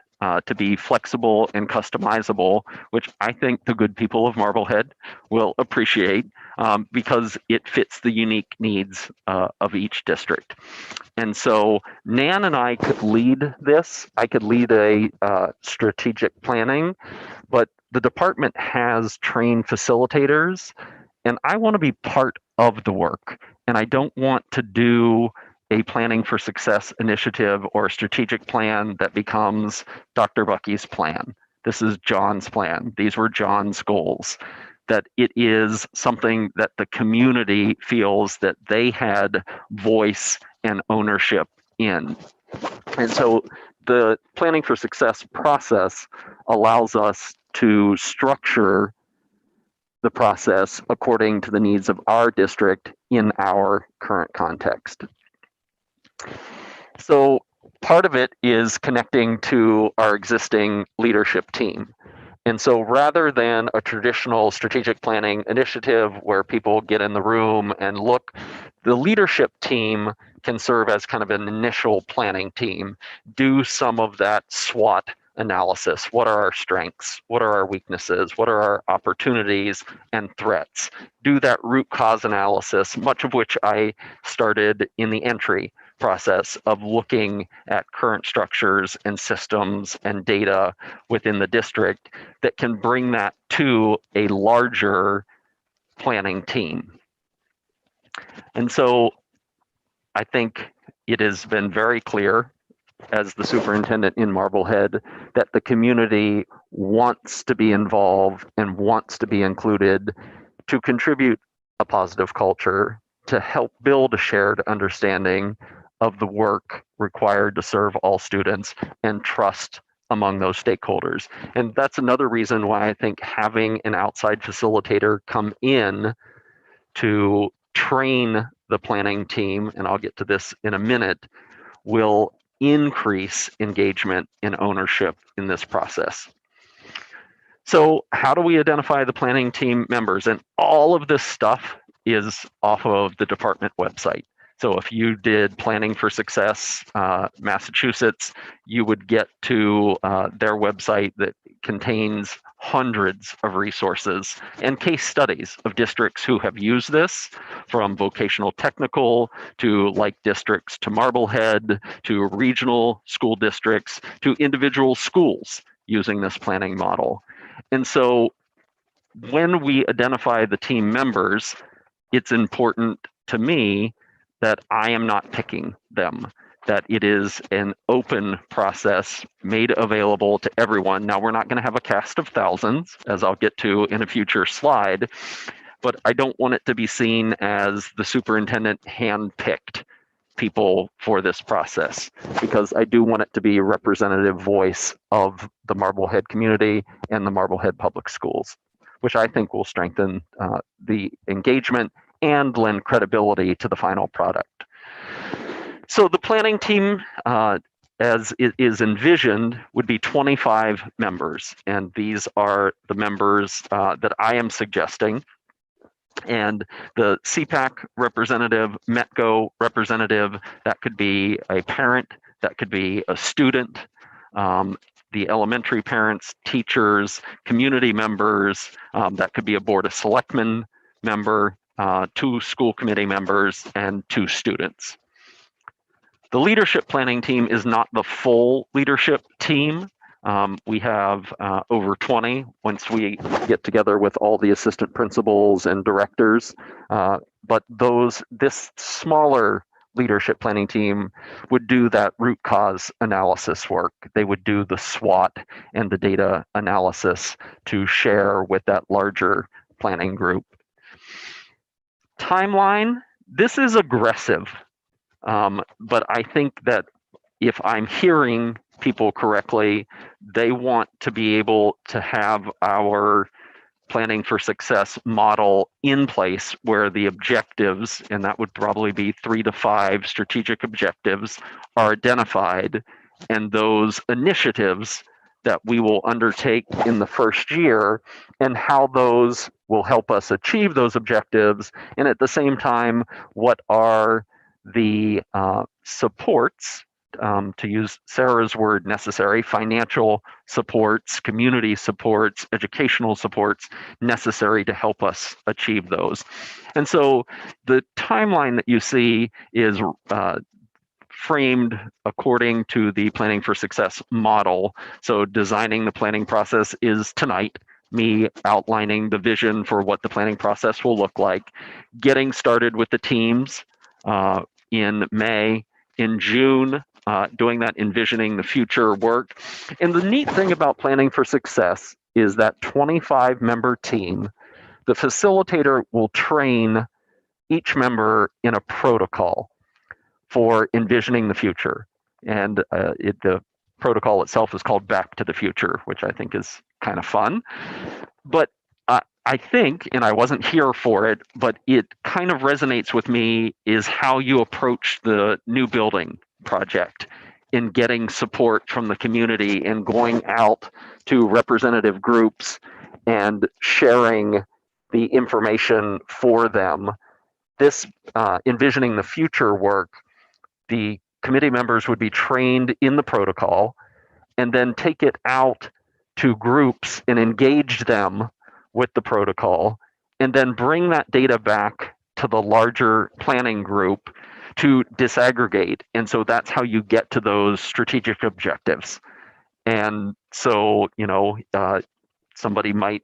[SPEAKER 6] to be flexible and customizable, which I think the good people of Marblehead will appreciate because it fits the unique needs of each district. And so Nan and I could lead this. I could lead a strategic planning, but the department has trained facilitators, and I want to be part of the work. And I don't want to do a planning for success initiative or a strategic plan that becomes Dr. Bucky's plan. This is John's plan. These were John's goals. That it is something that the community feels that they had voice and ownership in. And so the planning for success process allows us to structure the process according to the needs of our district in our current context. So part of it is connecting to our existing leadership team. And so rather than a traditional strategic planning initiative where people get in the room and look, the leadership team can serve as kind of an initial planning team, do some of that SWOT analysis. What are our strengths? What are our weaknesses? What are our opportunities and threats? Do that root cause analysis, much of which I started in the entry process of looking at current structures and systems and data within the district that can bring that to a larger planning team. And so I think it has been very clear as the superintendent in Marblehead that the community wants to be involved and wants to be included to contribute a positive culture, to help build a shared understanding of the work required to serve all students and trust among those stakeholders. And that's another reason why I think having an outside facilitator come in to train the planning team, and I'll get to this in a minute, will increase engagement and ownership in this process. So how do we identify the planning team members? And all of this stuff is off of the department website. So if you did Planning for Success Massachusetts, you would get to their website that contains hundreds of resources and case studies of districts who have used this, from vocational technical to like districts to Marblehead to regional school districts to individual schools using this planning model. And so when we identify the team members, it's important to me that I am not picking them, that it is an open process made available to everyone. Now, we're not going to have a cast of thousands, as I'll get to in a future slide, but I don't want it to be seen as the superintendent handpicked people for this process, because I do want it to be a representative voice of the Marblehead community and the Marblehead Public Schools, which I think will strengthen the engagement and lend credibility to the final product. So the planning team, as it is envisioned, would be 25 members, and these are the members that I am suggesting. And the CPAC representative, METCO representative, that could be a parent, that could be a student, the elementary parents, teachers, community members, that could be a Board of Selectmen member, 2 school committee members, and 2 students. The leadership planning team is not the full leadership team. We have over 20 once we get together with all the assistant principals and directors. But this smaller leadership planning team would do that root cause analysis work. They would do the SWOT and the data analysis to share with that larger planning group. Timeline, this is aggressive, but I think that if I'm hearing people correctly, they want to be able to have our planning for success model in place where the objectives, and that would probably be 3 to 5 strategic objectives, are identified, and those initiatives that we will undertake in the first year and how those will help us achieve those objectives, and at the same time, what are the supports, to use Sarah's word, necessary, financial supports, community supports, educational supports necessary to help us achieve those. And so the timeline that you see is framed according to the Planning for Success model. So designing the planning process is tonight, me outlining the vision for what the planning process will look like, getting started with the teams in May, in June, doing that envisioning the future work. And the neat thing about Planning for Success is that 25-member team, the facilitator will train each member in a protocol for envisioning the future. And the protocol itself is called Back to the Future, which I think is kind of fun. But I think, and I wasn't here for it, but it kind of resonates with me, is how you approach the new building project in getting support from the community and going out to representative groups and sharing the information for them. This envisioning the future work, the committee members would be trained in the protocol and then take it out to groups and engage them with the protocol, and then bring that data back to the larger planning group to disaggregate. And so that's how you get to those strategic objectives. And so,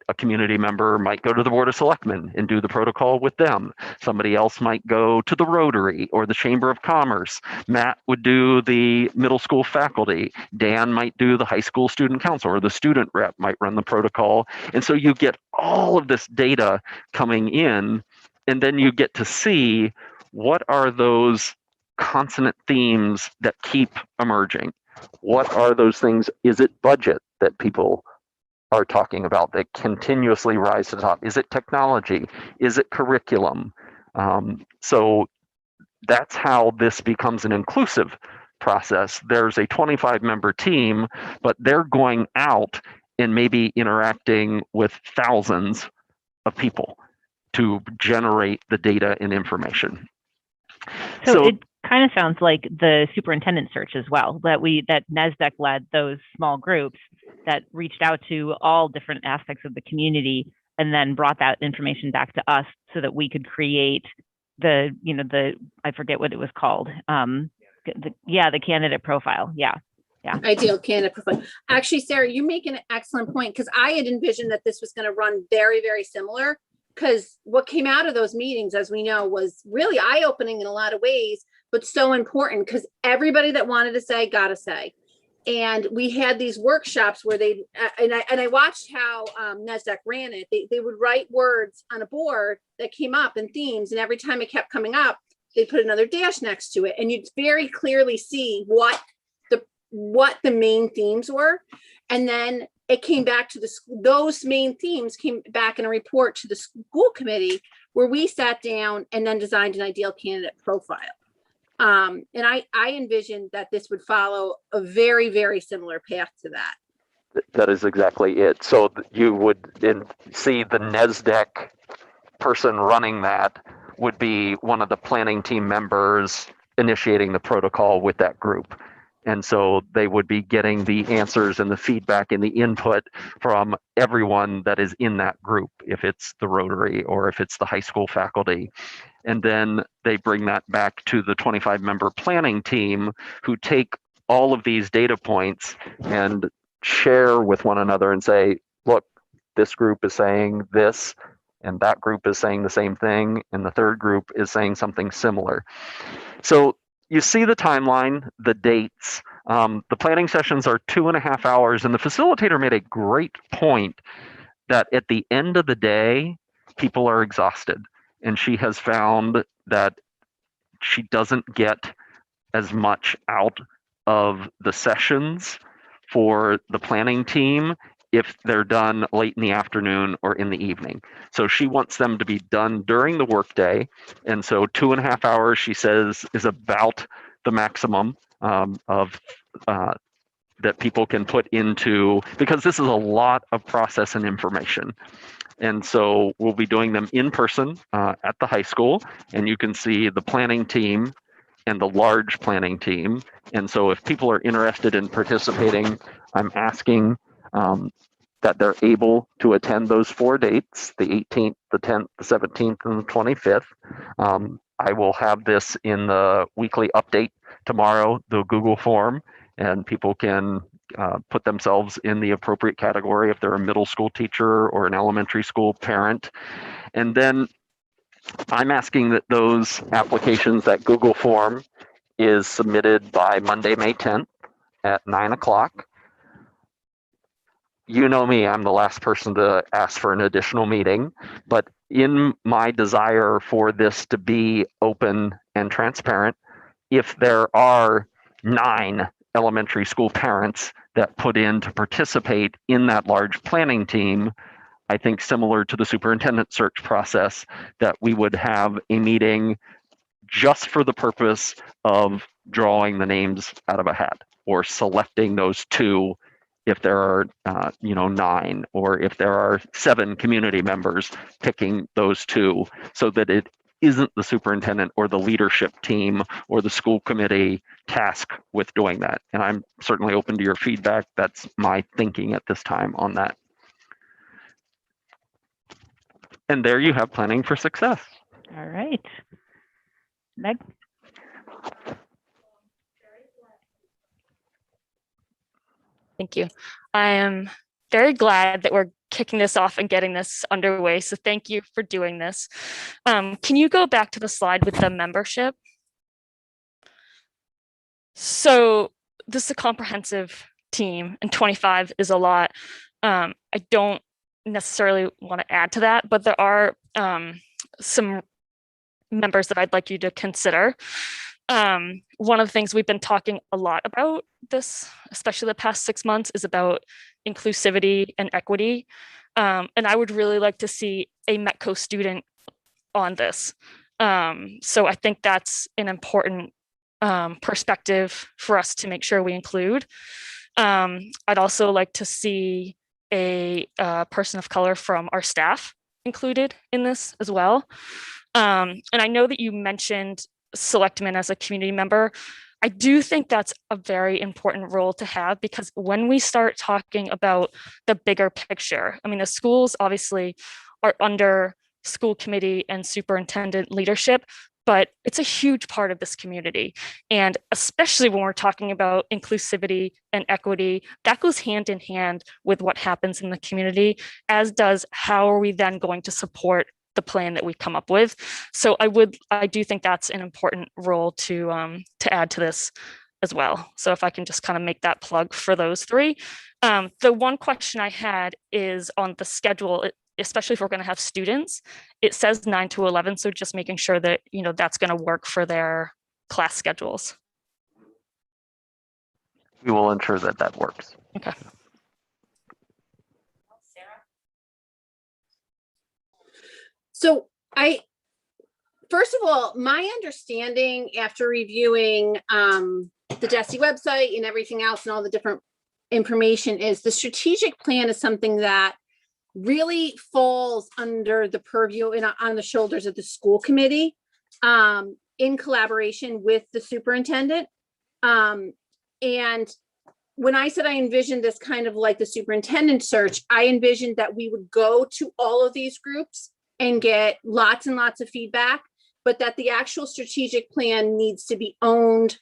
[SPEAKER 6] a community member might go to the Board of Selectmen and do the protocol with them. Somebody else might go to the Rotary or the Chamber of Commerce. Matt would do the middle school faculty. Dan might do the high school student council, or the student rep might run the protocol. And so you get all of this data coming in, and then you get to see what are those consonant themes that keep emerging. What are those things? Is it budget that people are talking about that continuously rise to the top? Is it technology? Is it curriculum? So that's how this becomes an inclusive process. There's a 25-member team, but they're going out and maybe interacting with thousands of people to generate the data and information.
[SPEAKER 2] So it kind of sounds like the superintendent search as well, that NESDEC led those small groups. that reached out to all different aspects of the community and then brought that information back to us so that we could create the, I forget what it was called. The candidate profile. Yeah.
[SPEAKER 1] Ideal candidate profile. Actually, Sarah, you make an excellent point, because I had envisioned that this was going to run very, very similar, because what came out of those meetings, as we know, was really eye-opening in a lot of ways, but so important, because everybody that wanted to say got to say. And we had these workshops where they, and I watched how NASDAQ ran it. They would write words on a board that came up in themes, and every time it kept coming up, they put another dash next to it, and you'd very clearly see what the main themes were. And then it came back to the school. Those main themes came back in a report to the school committee, where we sat down and then designed an ideal candidate profile. And I envisioned that this would follow a very, very similar path to that.
[SPEAKER 6] That is exactly it. So you would see the NASDAQ person running that would be one of the planning team members initiating the protocol with that group. And so they would be getting the answers and the feedback and the input from everyone that is in that group, if it's the Rotary or if it's the high school faculty. And then they bring that back to the 25-member planning team, who take all of these data points and share with one another and say, look, this group is saying this, and that group is saying the same thing, and the third group is saying something similar. So you see the timeline, the dates. The planning sessions are 2.5 hours, and the facilitator made a great point that at the end of the day, people are exhausted. And she has found that she doesn't get as much out of the sessions for the planning team if they're done late in the afternoon or in the evening. So she wants them to be done during the workday. And so 2.5 hours, she says, is about the maximum that people can put into, because this is a lot of process and information. And so we'll be doing them in person at the high school, and you can see the planning team and the large planning team. And so if people are interested in participating, I'm asking that they're able to attend those 4 dates, the 18th, the 10th, the 17th, and the 25th. I will have this in the weekly update tomorrow, the Google form, and people can put themselves in the appropriate category if they're a middle school teacher or an elementary school parent. And then I'm asking that those applications, that Google form, is submitted by Monday, May 10th at 9 o'clock. You know me, I'm the last person to ask for an additional meeting, but in my desire for this to be open and transparent, if there are 9 elementary school parents that put in to participate in that large planning team, I think similar to the superintendent search process, that we would have a meeting just for the purpose of drawing the names out of a hat, or selecting those 2 if there are 9, or if there are 7 community members, picking those 2, so that it isn't the superintendent or the leadership team or the school committee task with doing that. And I'm certainly open to your feedback. That's my thinking at this time on that. And there you have planning for success.
[SPEAKER 2] All right. Meg?
[SPEAKER 5] Thank you. I am very glad that we're kicking this off and getting this underway. So thank you for doing this. Can you go back to the slide with the membership? So this is a comprehensive team, and 25 is a lot. I don't necessarily want to add to that, but there are some members that I'd like you to consider. One of the things we've been talking a lot about this, especially the past 6 months, is about inclusivity and equity. And I would really like to see a METCO student on this. So I think that's an important perspective for us to make sure we include. I'd also like to see a person of color from our staff included in this as well. And I know that you mentioned Selectman as a community member. I do think that's a very important role to have, because when we start talking about the bigger picture, I mean, the schools obviously are under school committee and superintendent leadership, but it's a huge part of this community. And especially when we're talking about inclusivity and equity, that goes hand in hand with what happens in the community, as does how are we then going to support the plan that we come up with. So I do think that's an important role to add to this as well. So if I can just kind of make that plug for those three. The one question I had is on the schedule, especially if we're going to have students. It says 9 to 11, so just making sure that, you know, that's going to work for their class schedules.
[SPEAKER 6] We will ensure that that works.
[SPEAKER 5] Okay.
[SPEAKER 1] So first of all, my understanding after reviewing the DESE website and everything else and all the different information is the strategic plan is something that really falls under the purview and on the shoulders of the school committee in collaboration with the superintendent. And when I said I envisioned this kind of like the superintendent search, I envisioned that we would go to all of these groups and get lots and lots of feedback, but that the actual strategic plan needs to be owned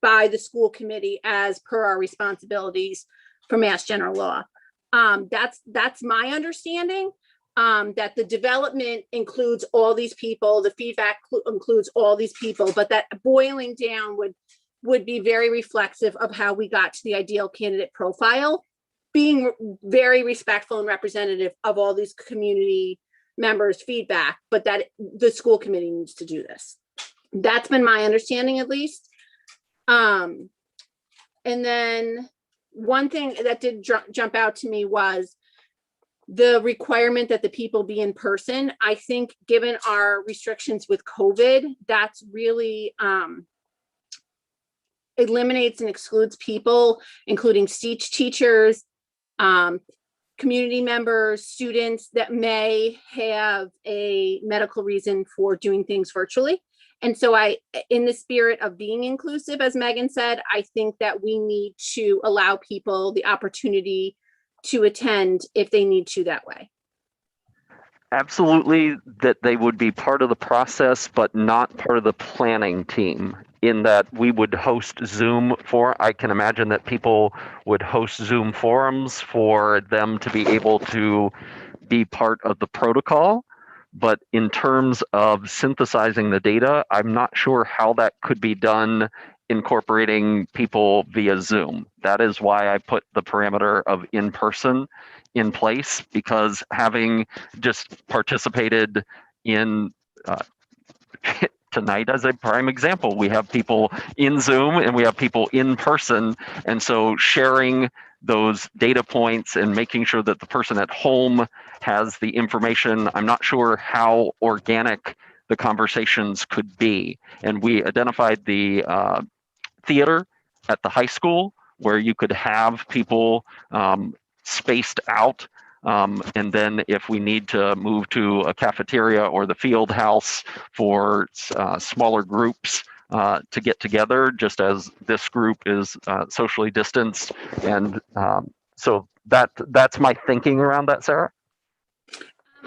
[SPEAKER 1] by the school committee as per our responsibilities for Mass General Law. That's my understanding, that the development includes all these people, the feedback includes all these people, but that boiling down would be very reflexive of how we got to the ideal candidate profile, being very respectful and representative of all these community members' feedback, but that the school committee needs to do this. That's been my understanding, at least. And then one thing that did jump out to me was the requirement that the people be in person. I think given our restrictions with COVID, that's really eliminates and excludes people, including speech teachers, community members, students that may have a medical reason for doing things virtually. And so in the spirit of being inclusive, as Megan said, I think that we need to allow people the opportunity to attend if they need to that way.
[SPEAKER 6] Absolutely, that they would be part of the process, but not part of the planning team, in that we would host Zoom I can imagine that people would host Zoom forums for them to be able to be part of the protocol. But in terms of synthesizing the data, I'm not sure how that could be done incorporating people via Zoom. That is why I put the parameter of in-person in place, because having just participated in tonight as a prime example, we have people in Zoom and we have people in person. And so sharing those data points and making sure that the person at home has the information, I'm not sure how organic the conversations could be. And we identified the theater at the high school where you could have people spaced out. And then if we need to move to a cafeteria or the field house for smaller groups to get together, just as this group is socially distanced. And so that's my thinking around that, Sarah.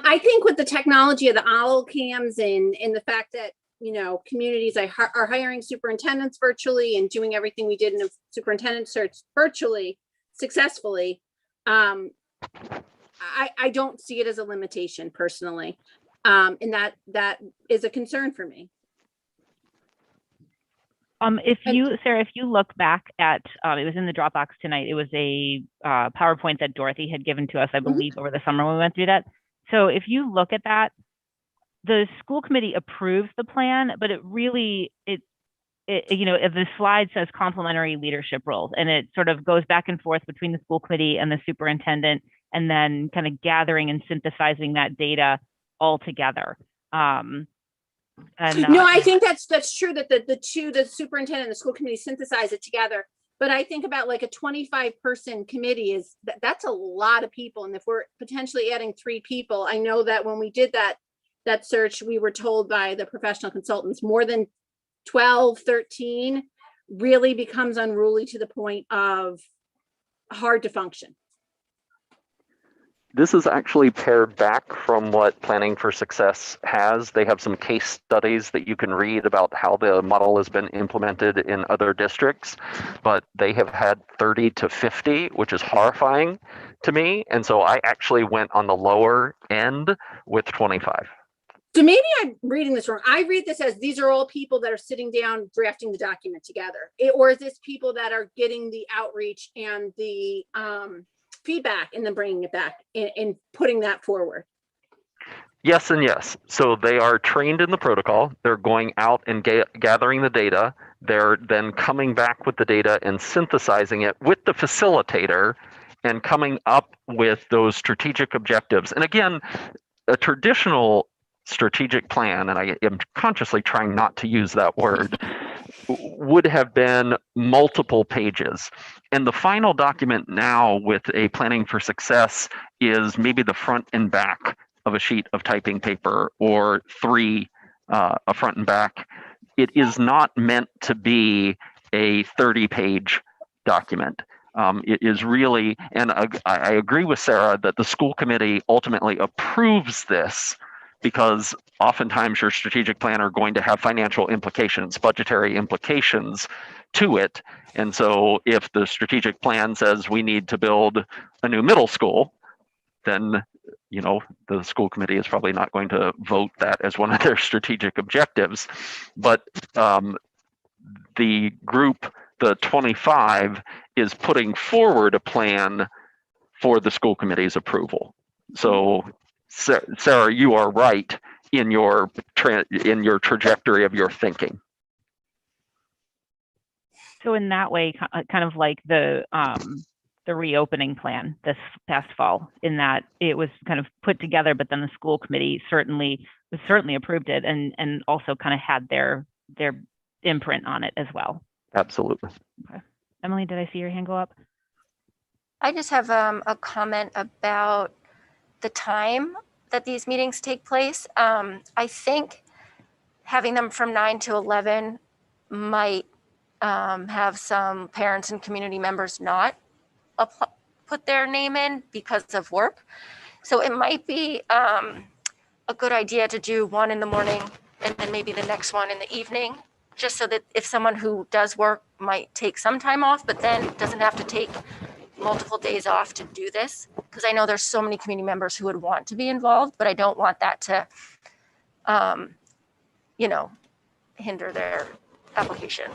[SPEAKER 1] I think with the technology of the OWL cams and the fact that, you know, communities are hiring superintendents virtually and doing everything we did in a superintendent search virtually successfully, I don't see it as a limitation personally. And that is a concern for me.
[SPEAKER 2] Sarah, if you look back at, it was in the Dropbox tonight, it was a PowerPoint that Dorothy had given to us, I believe, over the summer when we went through that. So if you look at that, the school committee approves the plan, but it really, you know, if the slide says complementary leadership roles, and it sort of goes back and forth between the school committee and the superintendent, and then kind of gathering and synthesizing that data all together. No,
[SPEAKER 1] I think that's true that the superintendent and the school committee synthesize it together. But I think about like a 25-person committee that's a lot of people. And if we're potentially adding 3 people, I know that when we did that search, we were told by the professional consultants more than 12, 13 really becomes unruly to the point of hard to function.
[SPEAKER 6] This is actually pared back from what Planning for Success has. They have some case studies that you can read about how the model has been implemented in other districts, but they have had 30 to 50, which is horrifying to me. And so I actually went on the lower end with 25.
[SPEAKER 1] So maybe I'm reading this wrong. I read this as these are all people that are sitting down drafting the document together. Or is this people that are getting the outreach and the feedback and then bringing it back and putting that forward?
[SPEAKER 6] Yes and yes. So they are trained in the protocol. They're going out and gathering the data. They're then coming back with the data and synthesizing it with the facilitator and coming up with those strategic objectives. And again, a traditional strategic plan, and I am consciously trying not to use that word, would have been multiple pages. And the final document now with a Planning for Success is maybe the front and back of a sheet of typing paper, or three, a front and back. It is not meant to be a 30-page document. It is really, and I agree with Sarah that the school committee ultimately approves this, because oftentimes your strategic plan are going to have financial implications, budgetary implications to it. And so if the strategic plan says we need to build a new middle school, then the school committee is probably not going to vote that as one of their strategic objectives. But the group, the 25, is putting forward a plan for the school committee's approval. So Sarah, you are right in your trajectory of your thinking.
[SPEAKER 2] So in that way, kind of like the reopening plan this past fall, in that it was kind of put together, but then the school committee certainly approved it and also kind of had their imprint on it as well.
[SPEAKER 6] Absolutely.
[SPEAKER 2] Okay. Emily, did I see your hand go up?
[SPEAKER 7] I just have a comment about the time that these meetings take place. I think having them from 9 to 11 might have some parents and community members not put their name in because of work. So it might be a good idea to do one in the morning and then maybe the next one in the evening, just so that if someone who does work might take some time off, but then doesn't have to take multiple days off to do this, because I know there's so many community members who would want to be involved, but I don't want that to, hinder their application.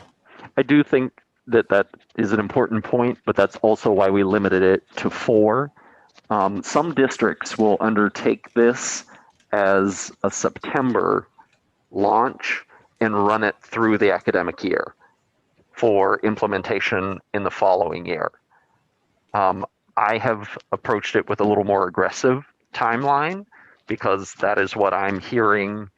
[SPEAKER 6] I do think that is an important point, but that's also why we limited it to 4. Some districts will undertake this as a September launch and run it through the academic year for implementation in the following year. I have approached it with a little more aggressive timeline, because that is what I'm hearing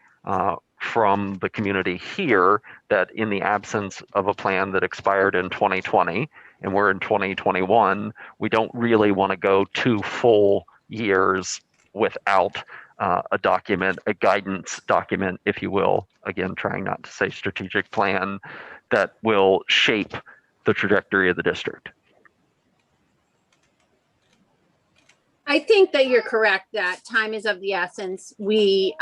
[SPEAKER 6] from the community here, that in the absence of a plan that expired in 2020 and we're in 2021, we don't really want to go 2 full years without a document, a guidance document, if you will, again, trying not to say strategic plan, that will shape the trajectory of the district.
[SPEAKER 1] I think that you're correct that time is of the essence. We've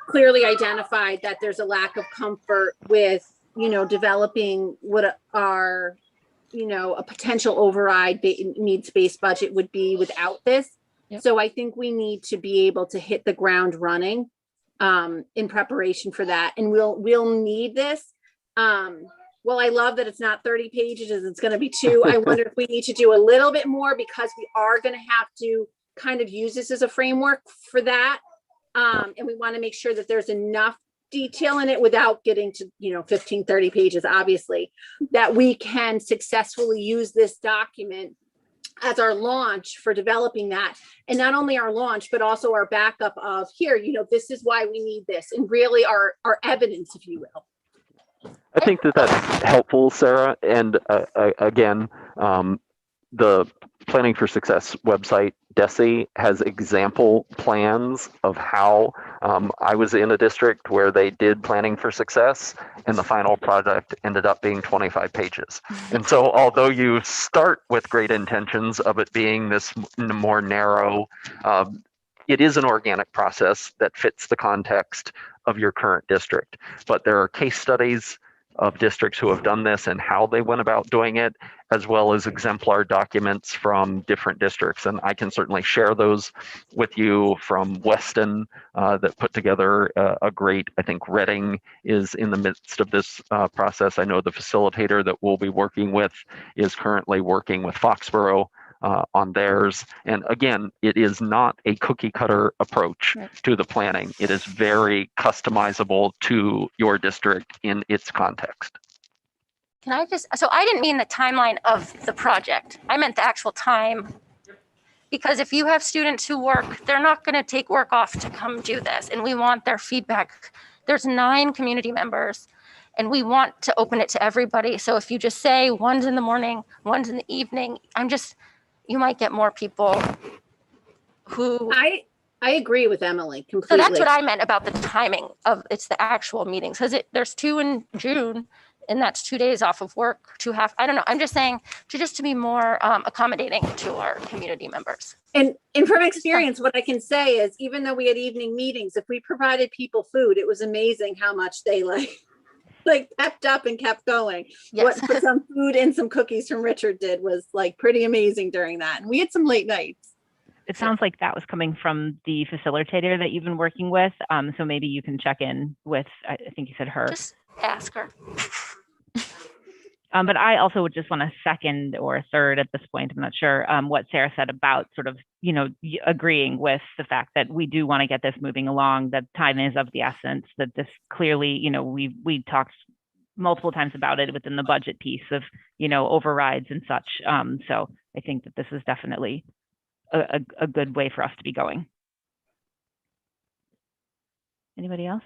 [SPEAKER 1] clearly identified that there's a lack of comfort with, developing what our, a potential override needs-based budget would be without this.
[SPEAKER 5] Yep.
[SPEAKER 1] So I think we need to be able to hit the ground running in preparation for that. And we'll need this. Well, I love that it's not 30 pages, it's going to be 2. I wonder if we need to do a little bit more, because we are going to have to kind of use this as a framework for that. And we want to make sure that there's enough detail in it without getting to, 15, 30 pages, obviously, that we can successfully use this document as our launch for developing that. And not only our launch, but also our backup of here, this is why we need this, and really our evidence, if you will.
[SPEAKER 6] I think that's helpful, Sarah. And again, the Planning for Success website, DESE, has example plans of how I was in a district where they did planning for success, and the final project ended up being 25 pages. And so although you start with great intentions of it being this more narrow, it is an organic process that fits the context of your current district. But there are case studies of districts who have done this and how they went about doing it, as well as exemplar documents from different districts. And I can certainly share those with you from Weston that put together a great, I think Reading is in the midst of this process. I know the facilitator that we'll be working with is currently working with Foxborough on theirs. And again, it is not a cookie cutter approach to the planning. It is very customizable to your district in its context.
[SPEAKER 7] Can I just, so I didn't mean the timeline of the project. I meant the actual time. Because if you have students who work, they're not going to take work off to come do this. And we want their feedback. There's 9 community members and we want to open it to everybody. So if you just say one's in the morning, one's in the evening, you might get more people who.
[SPEAKER 1] I agree with Emily completely.
[SPEAKER 7] So that's what I meant about the timing of it's the actual meetings, because there's 2 in June, and that's 2 days off of work, 2 half. I don't know. I'm just saying to be more accommodating to our community members.
[SPEAKER 1] And from experience, what I can say is, even though we had evening meetings, if we provided people food, it was amazing how much they like pepped up and kept going.
[SPEAKER 7] Yes.
[SPEAKER 1] What some food and some cookies from Richard did was like pretty amazing during that. And we had some late nights.
[SPEAKER 2] It sounds like that was coming from the facilitator that you've been working with. So maybe you can check in with, I think you said her.
[SPEAKER 7] Just ask her.
[SPEAKER 2] But I also would just want to second or third at this point, I'm not sure, what Sarah said about sort of, agreeing with the fact that we do want to get this moving along, that time is of the essence, that this clearly, we talked multiple times about it within the budget piece of, overrides and such. So I think that this is definitely a good way for us to be going. Anybody else?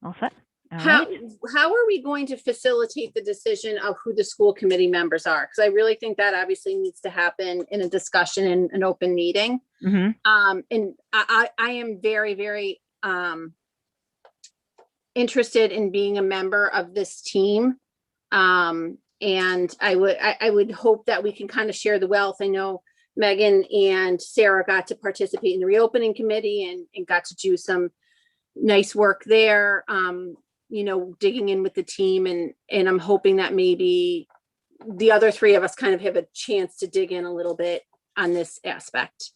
[SPEAKER 2] All set? All
[SPEAKER 1] How
[SPEAKER 2] right.
[SPEAKER 1] are we going to facilitate the decision of who the school committee members are? Because I really think that obviously needs to happen in a discussion in an open meeting.
[SPEAKER 2] Mm-hmm.
[SPEAKER 1] And I am very, very interested in being a member of this team. And I would hope that we can kind of share the wealth. I know Megan and Sarah got to participate in the reopening committee and got to do some nice work there, digging in with the team. And I'm hoping that maybe the other 3 of us kind of have a chance to dig in a little bit on this aspect.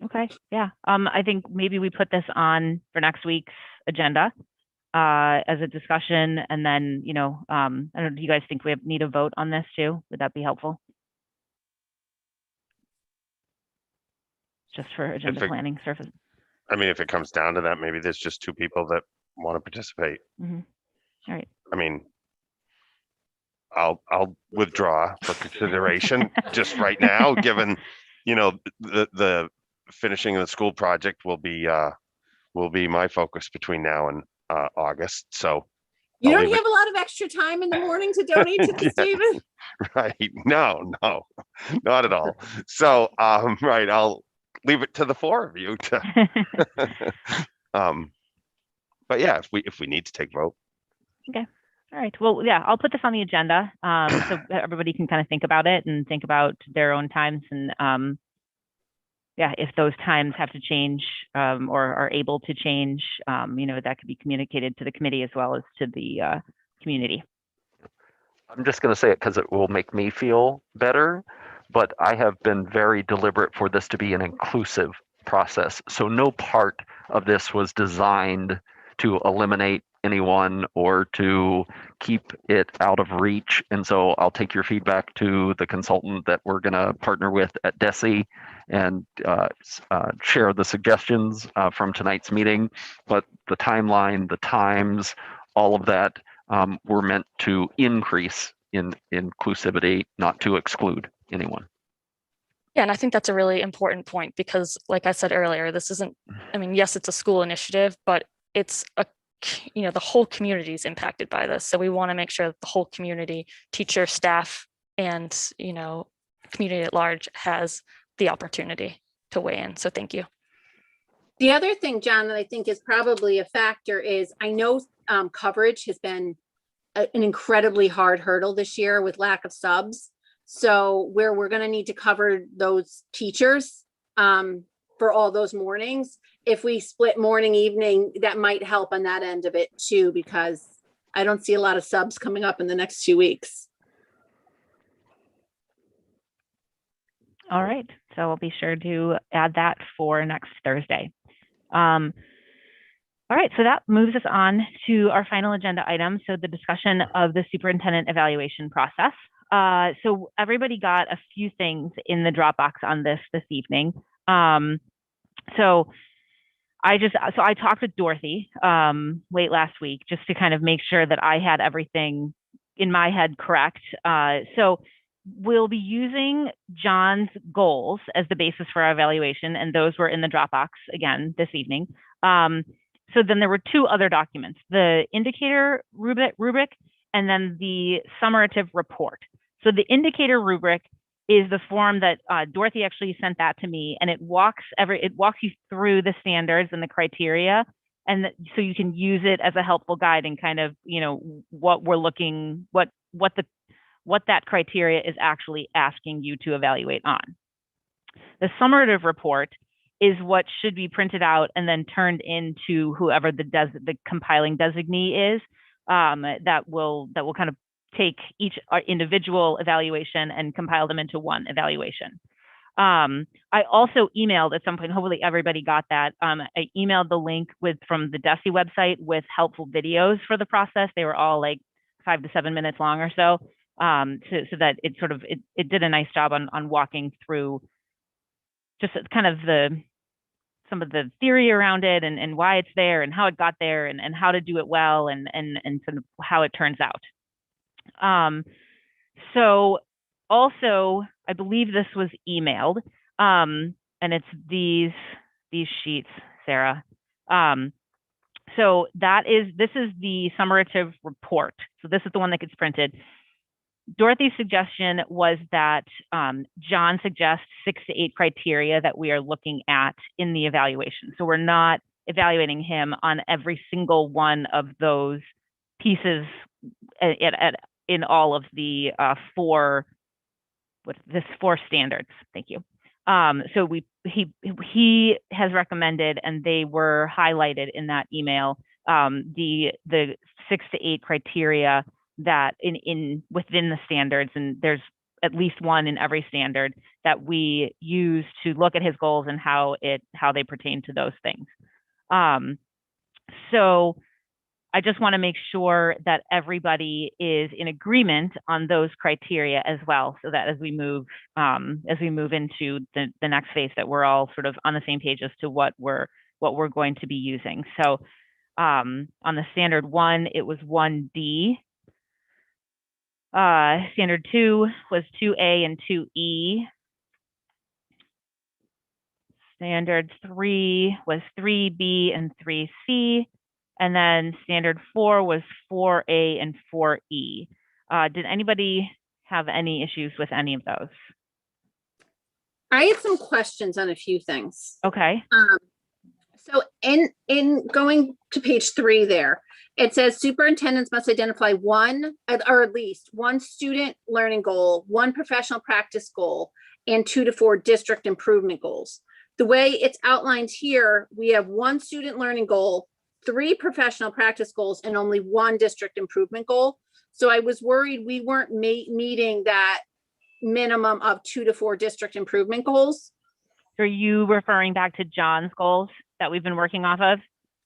[SPEAKER 2] Okay. Yeah. I think maybe we put this on for next week's agenda as a discussion, and then, I don't know, do you guys think we need a vote on this too? Would that be helpful? Just for agenda planning surface.
[SPEAKER 4] I mean, if it comes down to that, maybe there's just 2 people that want to participate.
[SPEAKER 2] Mm-hmm. All right.
[SPEAKER 4] I mean, I'll withdraw for consideration just right now, given, the finishing of the school project will be my focus between now and August. So
[SPEAKER 1] you don't have a lot of extra time in the morning to donate to this, David?
[SPEAKER 4] Right. No, not at all. So, right. I'll leave it to the 4 of you to, but yeah, if we need to take a vote.
[SPEAKER 2] Okay. All right. Well, yeah, I'll put this on the agenda so everybody can kind of think about it and think about their own times. And if those times have to change or are able to change, that could be communicated to the committee as well as to the community.
[SPEAKER 6] I'm just going to say it because it will make me feel better, but I have been very deliberate for this to be an inclusive process. So no part of this was designed to eliminate anyone or to keep it out of reach. And so I'll take your feedback to the consultant that we're going to partner with at DESE and share the suggestions from tonight's meeting. But the timeline, the times, all of that were meant to increase in inclusivity, not to exclude anyone.
[SPEAKER 5] Yeah, and I think that's a really important point because, like I said earlier, this isn't, yes, it's a school initiative, but it's the whole community is impacted by this. So we want to make sure that the whole community, teacher, staff, and, community at large has the opportunity to weigh in. So thank you.
[SPEAKER 1] The other thing, John, that I think is probably a factor is I know coverage has been an incredibly hard hurdle this year with lack of subs. So where we're going to need to cover those teachers for all those mornings, if we split morning, evening, that might help on that end of it too, because I don't see a lot of subs coming up in the next 2 weeks.
[SPEAKER 2] All right, so I'll be sure to add that for next Thursday. All right, so that moves us on to our final agenda item. So the discussion of the superintendent evaluation process. So everybody got a few things in the Dropbox on this evening. So I talked with Dorothy late last week just to kind of make sure that I had everything in my head correct. So we'll be using John's goals as the basis for our evaluation, and those were in the Dropbox again this evening. So then there were two other documents, the indicator rubric and then the summative report. So the indicator rubric is the form that Dorothy actually sent that to me, and it walks you through the standards and the criteria, and so you can use it as a helpful guide and kind of, you know, what that criteria is actually asking you to evaluate on. The summative report is what should be printed out and then turned into whoever the compiling designee is, that will kind of take each individual evaluation and compile them into one evaluation. I also emailed at some point, hopefully everybody got that. I emailed the link from the DESE website with helpful videos for the process. They were all like 5 to 7 minutes long or so, so that it did a nice job on walking through just kind of some of the theory around it and why it's there and how it got there and how to do it well and sort of how it turns out. So also, I believe this was emailed, and it's these sheets, Sarah. So this is the summative report. So this is the one that gets printed. Dorothy's suggestion was that John suggests 6 to 8 criteria that we are looking at in the evaluation. So we're not evaluating him on every single one of those pieces in all of the four standards. Thank you. So he has recommended, and they were highlighted in that email, the 6 to 8 criteria that within the standards, and there's at least one in every standard that we use to look at his goals and how they pertain to those things. So I just want to make sure that everybody is in agreement on those criteria as well, so that as we move into the next phase, that we're all sort of on the same page as to what we're going to be using. So on the standard 1, it was 1D. Standard 2 was 2A and 2E. Standard 3 was 3B and 3C. And then standard 4 was 4A and 4E. Did anybody have any issues with any of those?
[SPEAKER 1] I had some questions on a few things.
[SPEAKER 2] Okay.
[SPEAKER 1] So in going to page 3 there, it says superintendents must identify one, or at least one student learning goal, one professional practice goal, and 2 to 4 district improvement goals. The way it's outlined here, we have 1 student learning goal, 3 professional practice goals, and only 1 district improvement goal. So I was worried we weren't meeting that minimum of 2 to 4 district improvement goals.
[SPEAKER 2] Are you referring back to John's goals that we've been working off of?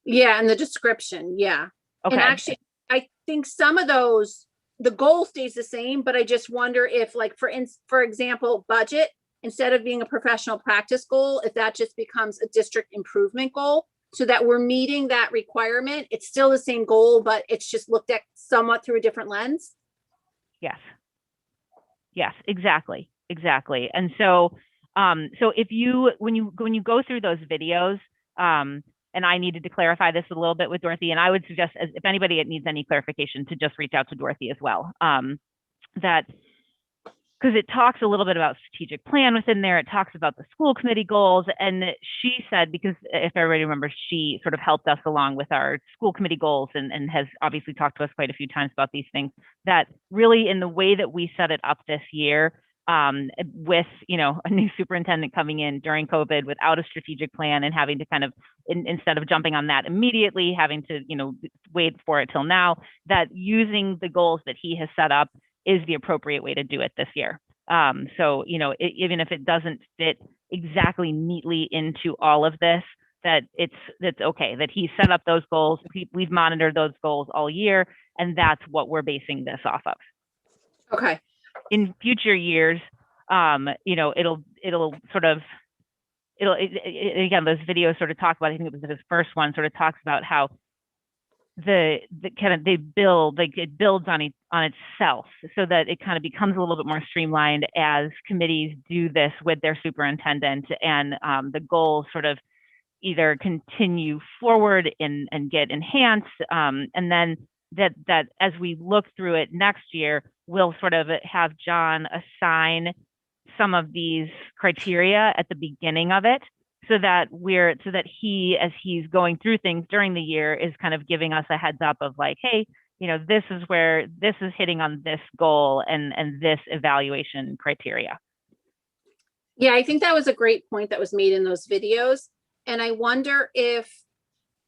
[SPEAKER 1] Yeah, and the description, yeah.
[SPEAKER 2] Okay.
[SPEAKER 1] And actually, I think some of those, the goal stays the same, but I just wonder if, like, for example, budget, instead of being a professional practice goal, if that just becomes a district improvement goal, so that we're meeting that requirement. It's still the same goal, but it's just looked at somewhat through a different lens.
[SPEAKER 2] Yes. Yes, exactly. And so, if when you go through those videos, and I needed to clarify this a little bit with Dorothy, and I would suggest, if anybody needs any clarification, to just reach out to Dorothy as well. That because it talks a little bit about strategic plan within there. It talks about the school committee goals. And she said, because if everybody remembers, she sort of helped us along with our school committee goals and has obviously talked to us quite a few times about these things, that really in the way that we set it up this year, with, you know, a new superintendent coming in during COVID without a strategic plan and having to kind of, instead of jumping on that immediately, having to, you know, wait for it till now, that using the goals that he has set up is the appropriate way to do it this year. So, you know, even if it doesn't fit exactly neatly into all of this, that it's okay, that he set up those goals. We've monitored those goals all year, and that's what we're basing this off of.
[SPEAKER 1] Okay.
[SPEAKER 2] In future years, you know, it'll sort of, again, those videos sort of talk about, I think it was his first one, sort of talks about how the kind of they build, like it builds on itself, so that it kind of becomes a little bit more streamlined as committees do this with their superintendent, and the goals sort of either continue forward and get enhanced, and then that as we look through it next year, we'll sort of have John assign some of these criteria at the beginning of it, so that he, as he's going through things during the year, is kind of giving us a heads up of like, hey, you know, this is where this is hitting on this goal and this evaluation criteria.
[SPEAKER 1] Yeah, I think that was a great point that was made in those videos. And I wonder if,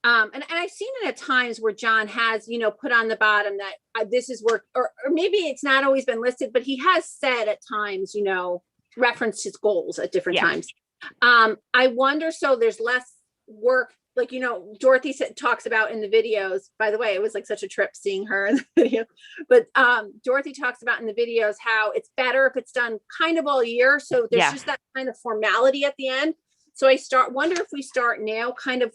[SPEAKER 1] and I've seen it at times where John has, you know, put on the bottom that this is work, or maybe it's not always been listed, but he has said at times, you know, referenced his goals at different times. I wonder, so there's less work, like, you know, Dorothy talks about in the videos, by the way, it was like such a trip seeing her in the video, but Dorothy talks about in the videos how it's better if it's done kind of all year. So there's just that kind of formality at the end. So I wonder if we start now kind of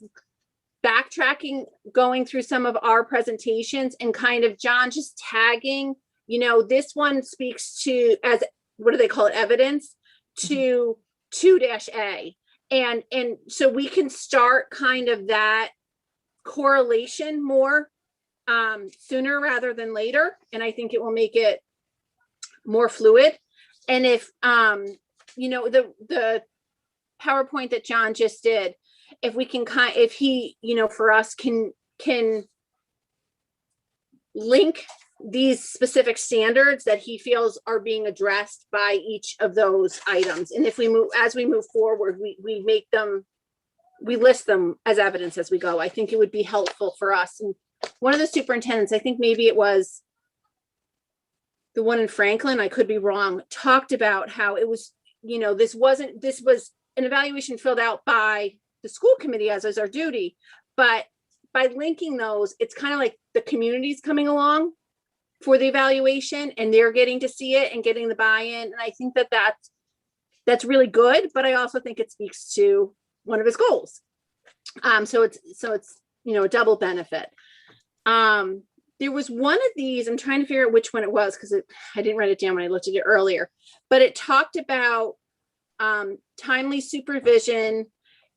[SPEAKER 1] backtracking, going through some of our presentations and kind of John just tagging, you know, this one speaks to, as what do they call it, evidence to 2-A. And so we can start kind of that correlation more sooner rather than later. And I think it will make it more fluid. And if, you know, the PowerPoint that John just did, if we can if he, you know, for us can link these specific standards that he feels are being addressed by each of those items. And if we move, as we move forward, we make them, we list them as evidence as we go. I think it would be helpful for us. And one of the superintendents, I think maybe it was the one in Franklin, I could be wrong, talked about how it was, you know, this was an evaluation filled out by the school committee, as is our duty, but by linking those, it's kind of like the community's coming along for the evaluation and they're getting to see it and getting the buy-in. And I think that that's really good, but I also think it speaks to one of his goals. So it's, you know, a double benefit. There was one of these, I'm trying to figure out which one it was, because I didn't write it down when I looked at it earlier, but it talked about timely supervision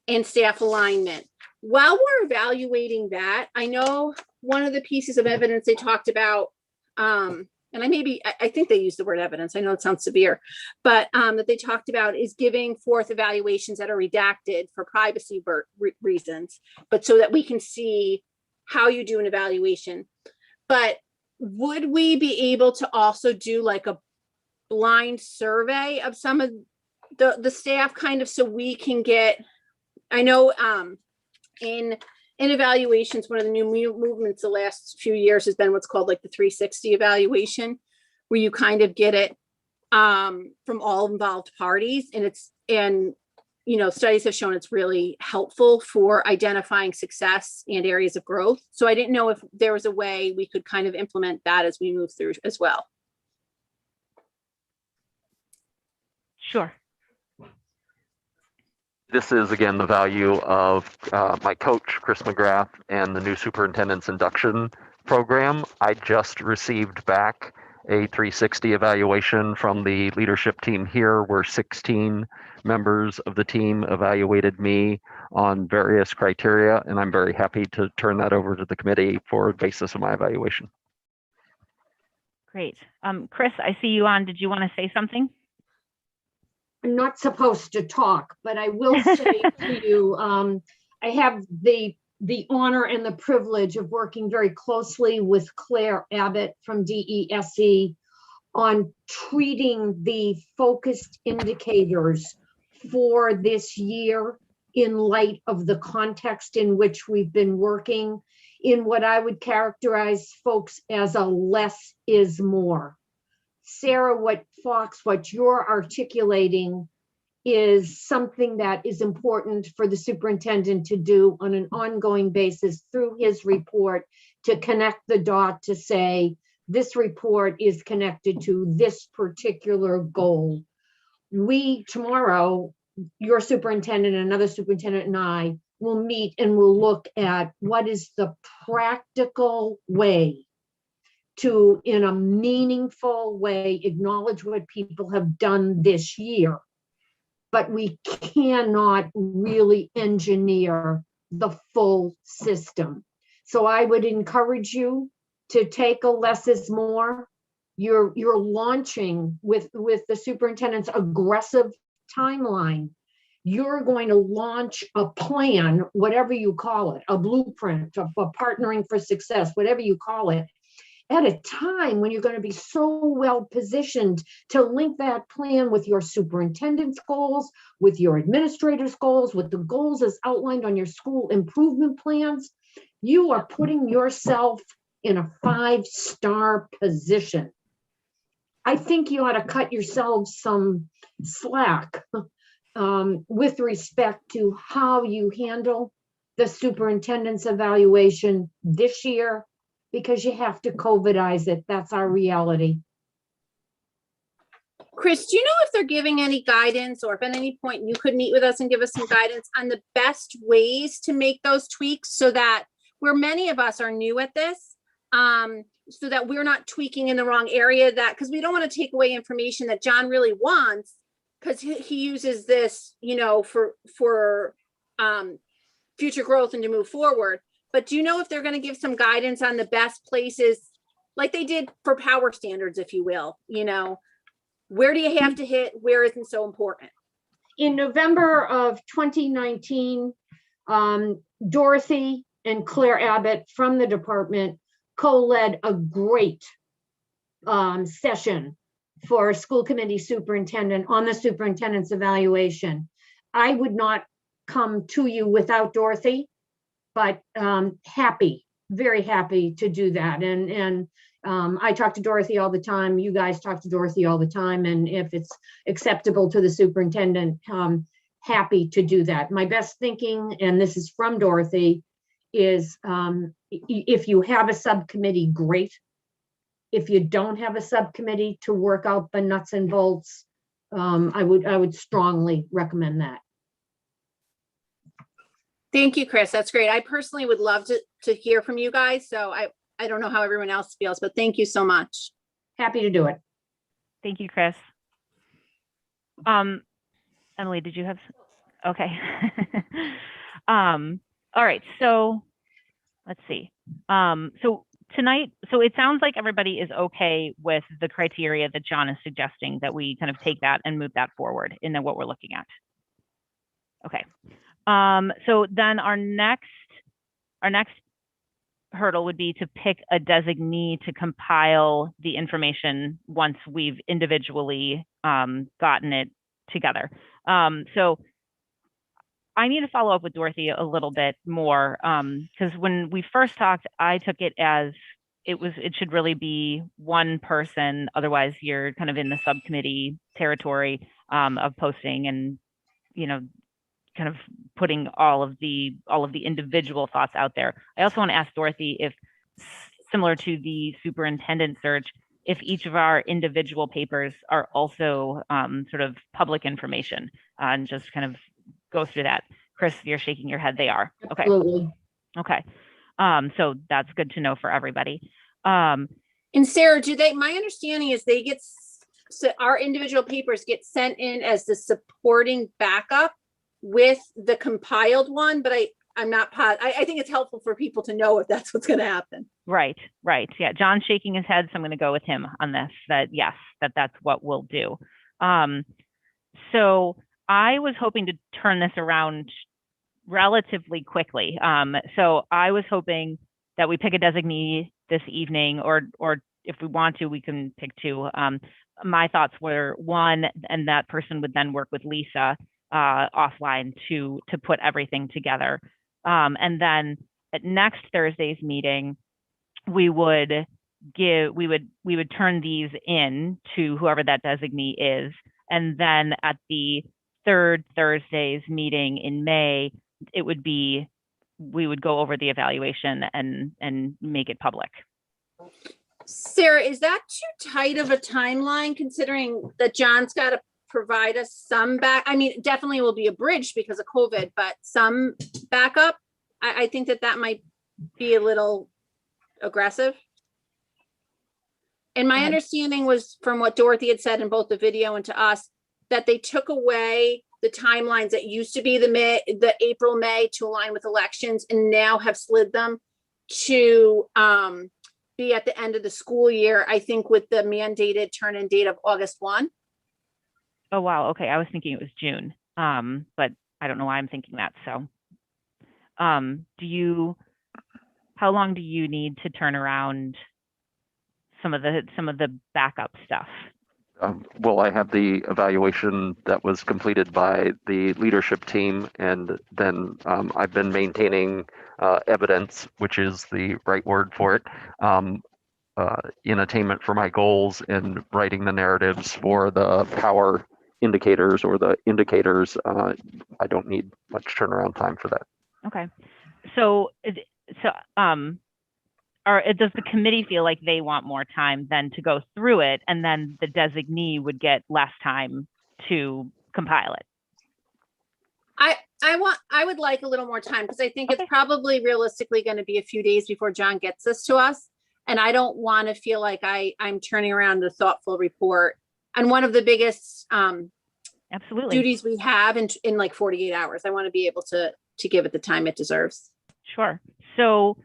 [SPEAKER 1] and staff alignment. While we're evaluating that, I know one of the pieces of evidence they talked about, and I think they used the word evidence, I know it sounds severe, but that they talked about is giving forth evaluations that are redacted for privacy reasons, but so that we can see how you do an evaluation. But would we be able to also do like a blind survey of some of the staff, kind of, so we can get, I know in evaluations, one of the new movements the last few years has been what's called like the 360 evaluation, where you kind of get it from all involved parties. And you know, studies have shown it's really helpful for identifying success and areas of growth. So I didn't know if there was a way we could kind of implement that as we move through as well.
[SPEAKER 2] Sure.
[SPEAKER 6] This is, again, the value of my coach, Chris McGrath, and the new superintendent's induction program. I just received back a 360 evaluation from the leadership team here, where 16 members of the team evaluated me on various criteria, and I'm very happy to turn that over to the committee for the basis of my evaluation.
[SPEAKER 2] Great. Chris, I see you on. Did you want to say something?
[SPEAKER 10] I'm not supposed to talk, but I will say to you, I have the honor and the privilege of working very closely with Claire Abbott from DESE on treating the focused indicators for this year in light of the context in which we've been working in what I would characterize, folks, as a less is more. Sarah, what you're articulating is something that is important for the superintendent to do on an ongoing basis through his report, to connect the dot to say, this report is connected to this particular goal. We tomorrow, your superintendent, another superintendent, and I will meet and we'll look at what is the practical way to, in a meaningful way, acknowledge what people have done this year. But we cannot really engineer the full system. So I would encourage you to take a less is more. You're launching with the superintendent's aggressive timeline. You're going to launch a plan, whatever you call it, a blueprint, a partnering for success, whatever you call it, at a time when you're going to be so well positioned to link that plan with your superintendent's goals, with your administrator's goals, with the goals as outlined on your school improvement plans. You are putting yourself in a 5-star position. I think you ought to cut yourselves some slack with respect to how you handle the superintendent's evaluation this year, because you have to COVIDize it. That's our reality.
[SPEAKER 1] Chris, do you know if they're giving any guidance, or if at any point you could meet with us and give us some guidance on the best ways to make those tweaks, so that where many of us are new at this, so that we're not tweaking in the wrong area, that because we don't want to take away information that John really wants, because he uses this, you know, for future growth and to move forward. But do you know if they're going to give some guidance on the best places, like they did for power standards, if you will? You know, where do you have to hit? Where isn't so important?
[SPEAKER 10] In November of 2019, Dorothy and Claire Abbott from the department co-led a great session for school committee superintendent on the superintendent's evaluation. I would not come to you without Dorothy, but happy, very happy to do that. And I talk to Dorothy all the time. You guys talk to Dorothy all the time. And if it's acceptable to the superintendent, happy to do that. My best thinking, and this is from Dorothy, is if you have a subcommittee, great. If you don't have a subcommittee to work out the nuts and bolts, I would strongly recommend that.
[SPEAKER 1] Thank you, Chris. That's great. I personally would love to hear from you guys. So I don't know how everyone else feels, but thank you so much.
[SPEAKER 10] Happy to do it.
[SPEAKER 2] Thank you, Chris. Emily, did you have? Okay. All right. So let's see. So tonight, so it sounds like everybody is okay with the criteria that John is suggesting, that we kind of take that and move that forward in what we're looking at. Okay. So then our next hurdle would be to pick a designee to compile the information once we've individually gotten it together. So I need to follow up with Dorothy a little bit more, because when we first talked, I took it as it should really be one person. Otherwise, you're kind of in the subcommittee territory of posting and, you know, kind of putting all of the individual thoughts out there. I also want to ask Dorothy if, similar to the superintendent search, if each of our individual papers are also sort of public information, and just kind of go through that. Chris, you're shaking your head. They are. Okay.
[SPEAKER 10] Absolutely.
[SPEAKER 2] Okay. So that's good to know for everybody.
[SPEAKER 1] And Sarah, my understanding is so our individual papers get sent in as the supporting backup with the compiled one, but I'm not I think it's helpful for people to know if that's what's going to happen.
[SPEAKER 2] Right. Yeah, John's shaking his head, so I'm going to go with him on this, that yes, that's what we'll do. So I was hoping to turn this around relatively quickly. So I was hoping that we pick a designee this evening, or if we want to, we can pick two. My thoughts were one, and that person would then work with Lisa offline to put everything together. And then at next Thursday's meeting, we would turn these in to whoever that designee is. And then at the third Thursday's meeting in May, we would go over the evaluation and make it public.
[SPEAKER 1] Sarah, is that too tight of a timeline, considering that John's got to provide us some back? I mean, it definitely will be a bridge because of COVID, but some backup. I think that might be a little aggressive. And my understanding was, from what Dorothy had said in both the video and to us, that they took away the timelines that used to be the April, May to align with elections, and now have slid them to be at the end of the school year, I think, with the mandated turn-in date of August 1.
[SPEAKER 2] Oh, wow. Okay. I was thinking it was June. But I don't know why I'm thinking that. So how long do you need to turn around some of the backup stuff?
[SPEAKER 6] Well, I have the evaluation that was completed by the leadership team, and then I've been maintaining evidence, which is the right word for it, in attainment for my goals, and writing the narratives for the power indicators or the indicators. I don't need much turnaround time for that.
[SPEAKER 2] Okay. So does the committee feel like they want more time then to go through it, and then the designee would get less time to compile it?
[SPEAKER 1] I would like a little more time, because I think it's probably realistically going to be a few days before John gets this to us. And I don't want to feel like I'm turning around a thoughtful report. And one of the biggest
[SPEAKER 2] absolutely
[SPEAKER 1] duties we have in like 48 hours, I want to be able to give it the time it deserves.
[SPEAKER 2] Sure. So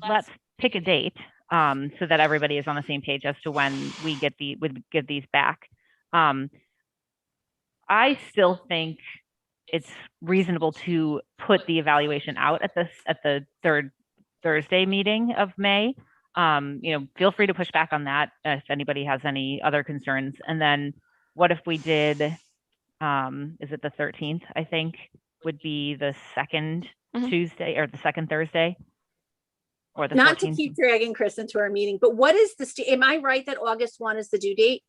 [SPEAKER 2] let's pick a date so that everybody is on the same page as to when we get these back. I still think it's reasonable to put the evaluation out at the third Thursday meeting of May. Feel free to push back on that if anybody has any other concerns. And then what if we did, is it the 13th, I think, would be the second Tuesday or the second Thursday? Or the
[SPEAKER 1] Not
[SPEAKER 2] 14th?
[SPEAKER 1] To keep dragging Chris into our meeting, but what is am I right that August 1 is the due date?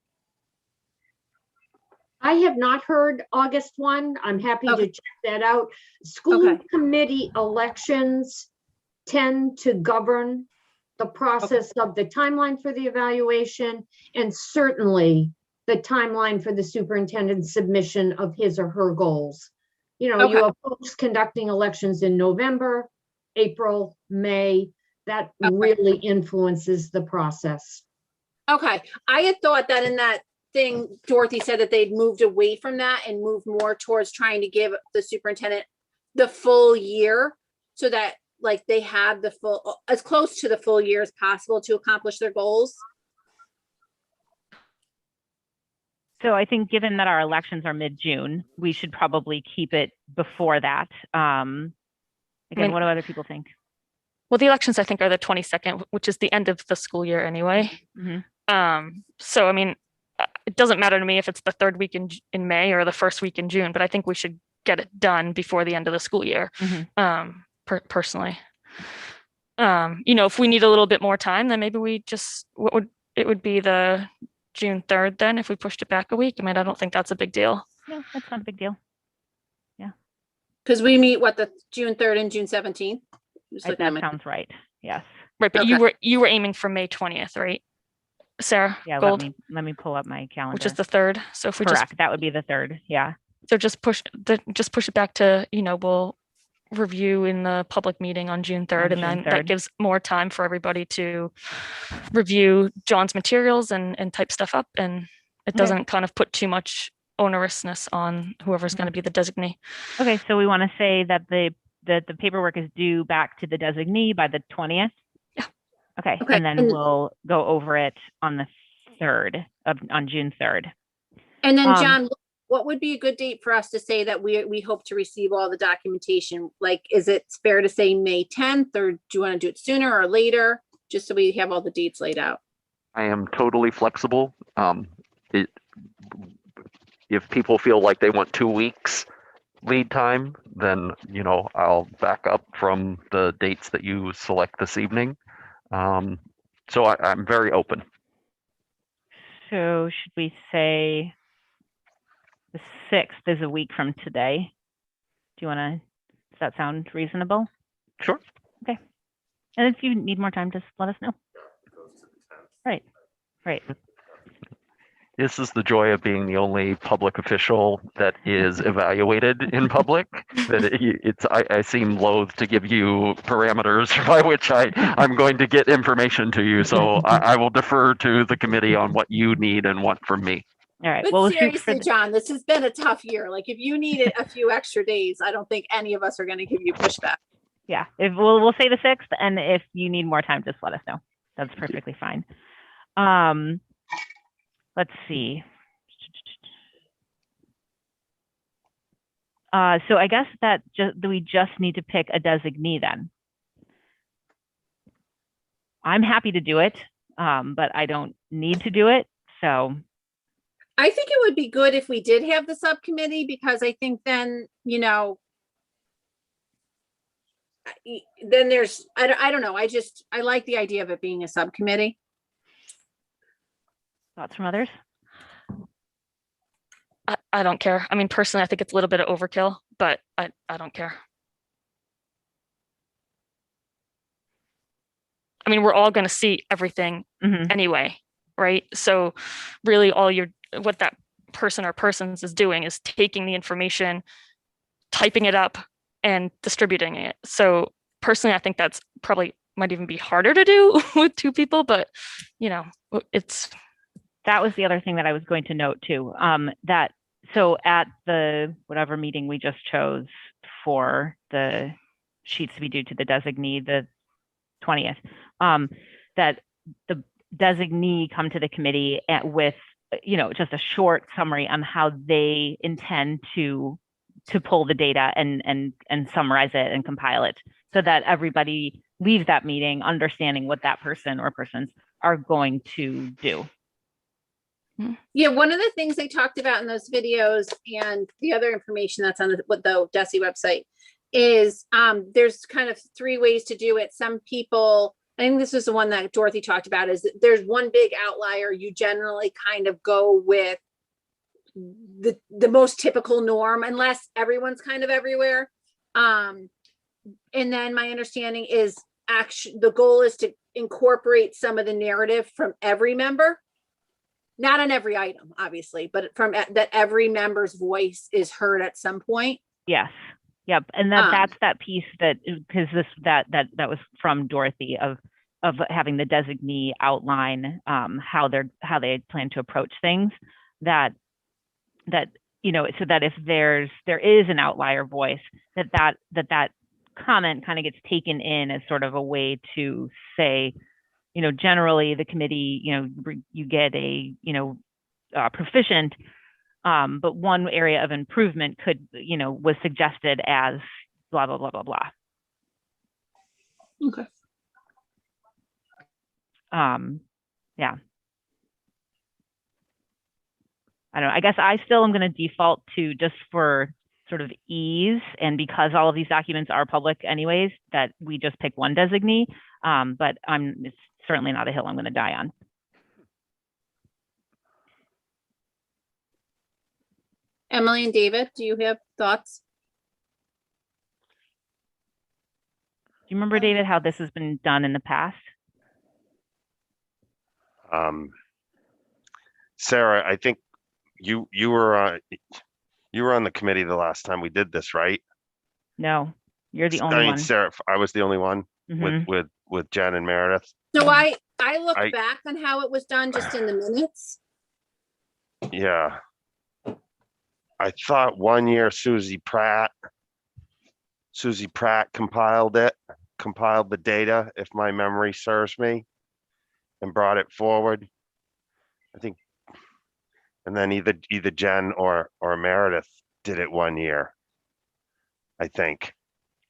[SPEAKER 10] I have not heard August 1. I'm happy to check that out. School committee elections tend to govern the process of the timeline for the evaluation, and certainly the timeline for the superintendent's submission of his or her goals. You have folks conducting elections in November, April, May. That really influences the process.
[SPEAKER 1] Okay. I had thought that in that thing, Dorothy said that they'd moved away from that and moved more towards trying to give the superintendent the full year, so that like they have the full, as close to the full year as possible to accomplish their goals.
[SPEAKER 2] So I think, given that our elections are mid-June, we should probably keep it before that. Again, what do other people think?
[SPEAKER 5] Well, the elections, I think, are the 22nd, which is the end of the school year anyway. So, I mean, it doesn't matter to me if it's the third week in May or the first week in June, but I think we should get it done before the end of the school year, personally. If we need a little bit more time, then maybe we just, it would be the June 3rd then, if we pushed it back a week. I mean, I don't think that's a big deal.
[SPEAKER 2] No, that's not a big deal. Yeah.
[SPEAKER 1] Because we meet, the June 3rd and June 17th?
[SPEAKER 2] That sounds right. Yes.
[SPEAKER 5] Right, but you were aiming for May 20th, right, Sarah?
[SPEAKER 2] Yeah.
[SPEAKER 5] Gold?
[SPEAKER 2] Let me pull up my calendar.
[SPEAKER 5] Which is the 3rd. So if we
[SPEAKER 2] that would be the 3rd. Yeah.
[SPEAKER 5] So just push it back to, we'll review in the public meeting on June 3rd, and then that gives more time for everybody to review John's materials and type stuff up, and it doesn't kind of put too much onerousness on whoever's going to be the designee.
[SPEAKER 2] Okay, so we want to say that the that the paperwork is due back to the designee by the 20th?
[SPEAKER 5] Yeah.
[SPEAKER 2] Okay,
[SPEAKER 1] Okay,
[SPEAKER 2] and then
[SPEAKER 1] and-
[SPEAKER 2] we'll go over it on the 3rd on June 3rd.
[SPEAKER 1] And then John, what would be a good date for us to say that we hope to receive all the documentation? Like, is it fair to say May 10th, or do you want to do it sooner or later? Just so we have all the dates laid out.
[SPEAKER 6] I am totally flexible. If people feel like they want 2 weeks lead time, then, I'll back up from the dates that you select this evening. So I'm very open.
[SPEAKER 2] So should we say the 6th is a week from today? Do does that sound reasonable?
[SPEAKER 6] Sure.
[SPEAKER 2] Okay. And if you need more time, just let us know. Right.
[SPEAKER 6] This is the joy of being the only public official that is evaluated in public. That I seem loath to give you parameters by which I'm going to get information to you. So I will defer to the committee on what you need and want from me.
[SPEAKER 2] All right.
[SPEAKER 1] But
[SPEAKER 2] Well, we'll shoot for
[SPEAKER 1] seriously, John, this has been a tough year. Like, if you needed a few extra days, I don't think any of us are going to give you pushback.
[SPEAKER 2] yeah. If we'll say the 6th, and if you need more time, just let us know. That's perfectly fine. Let's see. So I guess that we just need to pick a designee then. I'm happy to do it, but I don't need to do it. So
[SPEAKER 1] I think it would be good if we did have the subcommittee, because I think then, then there's, I don't know. I like the idea of it being a subcommittee.
[SPEAKER 2] thoughts from others?
[SPEAKER 5] I don't care. I mean, personally, I think it's a little bit of overkill, but I don't care. I mean, we're all going to see everything anyway, right? So really what that person or persons is doing is taking the information, typing it up, and distributing it. So personally, I think that's probably might even be harder to do with 2 people, but
[SPEAKER 2] that was the other thing that I was going to note too. So at the whatever meeting we just chose for the sheets to be due to the designee, the 20th, that the designee come to the committee with, just a short summary on how they intend to pull the data and summarize it and compile it, so that everybody leaves that meeting understanding what that person or persons are going to do.
[SPEAKER 1] Yeah, one of the things they talked about in those videos, and the other information that's on the DESE website, is there's kind of 3 ways to do it. Some people, I think this is the one that Dorothy talked about, is that there's one big outlier. You generally kind of go with the most typical norm, unless everyone's kind of everywhere. And then my understanding is the goal is to incorporate some of the narrative from every member. Not on every item, obviously, but that every member's voice is heard at some point.
[SPEAKER 2] Yes. Yep. And that's that piece because that was from Dorothy of having the designee outline how they plan to approach things, that so that if there is an outlier voice, that comment kind of gets taken in as sort of a way to say, generally the committee, you get a, proficient, but one area of improvement was suggested as blah, blah, blah, blah, blah.
[SPEAKER 1] Okay.
[SPEAKER 2] Yeah. I don't know. I guess I still am going to default to, just for sort of ease, and because all of these documents are public anyways, that we just pick one designee. But it's certainly not a hill I'm going to die on.
[SPEAKER 1] Emily and David, do you have thoughts?
[SPEAKER 2] Do you remember, David, how this has been done in the past?
[SPEAKER 4] Sarah, I think you were on the committee the last time we did this, right?
[SPEAKER 2] No, you're the only one.
[SPEAKER 4] Sarah, I was the only one with Jen and Meredith.
[SPEAKER 1] So I looked back on how it was done just in the minutes.
[SPEAKER 4] Yeah. I thought one year Susie Pratt Susie Pratt compiled the data, if my memory serves me, and brought it forward. I think, and then either Jen or Meredith did it one year, I think.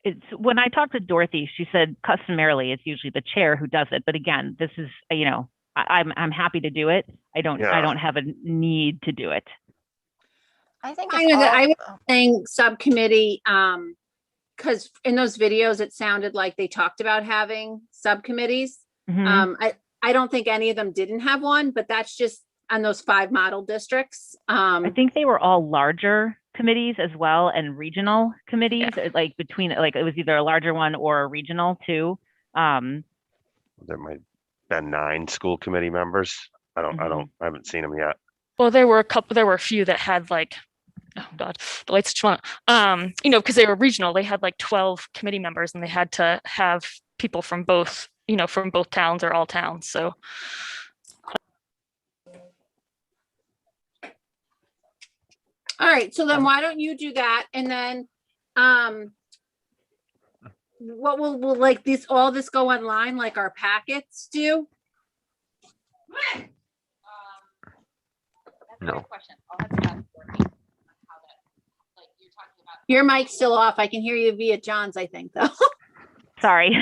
[SPEAKER 2] It's when I talked to Dorothy, she said customarily it's usually the chair who does it. But again, this is, you know, I'm happy to do it. I don't have a need to do it.
[SPEAKER 7] I think
[SPEAKER 1] I
[SPEAKER 7] if
[SPEAKER 1] was
[SPEAKER 7] all,
[SPEAKER 1] saying subcommittee, because in those videos, it sounded like they talked about having subcommittees.
[SPEAKER 2] Mhm.
[SPEAKER 1] I don't think any of them didn't have one, but that's just on those 5 model districts.
[SPEAKER 2] I think they were all larger committees as well, and regional committees, like between, like it was either a larger one or a regional too.
[SPEAKER 4] There might have been 9 school committee members. I haven't seen them yet.
[SPEAKER 5] Well, there were a few that had like, oh God, the lights just went on. You know, because they were regional, they had like 12 committee members and they had to have people from both, you know, from both towns or all towns. So
[SPEAKER 1] All right, so then why don't you do that? And then what will like all this go online like our packets do?
[SPEAKER 6] No.
[SPEAKER 1] Your mic's still off. I can hear you via John's, I think, though.
[SPEAKER 2] Sorry,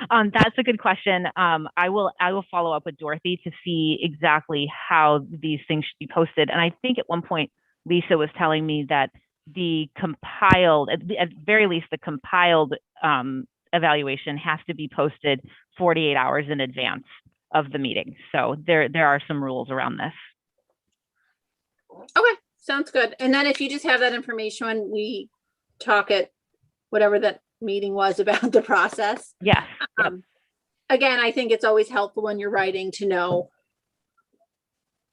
[SPEAKER 2] that's a good question. I will follow up with Dorothy to see exactly how these things should be posted. And I think at one point Lisa was telling me that the compiled, at very least, the compiled evaluation has to be posted 48 hours in advance of the meeting. So there are some rules around this.
[SPEAKER 1] Okay, sounds good. And then if you just have that information when we talk at whatever that meeting was about the process.
[SPEAKER 2] Yes. Yep.
[SPEAKER 1] Again, I think it's always helpful when you're writing to know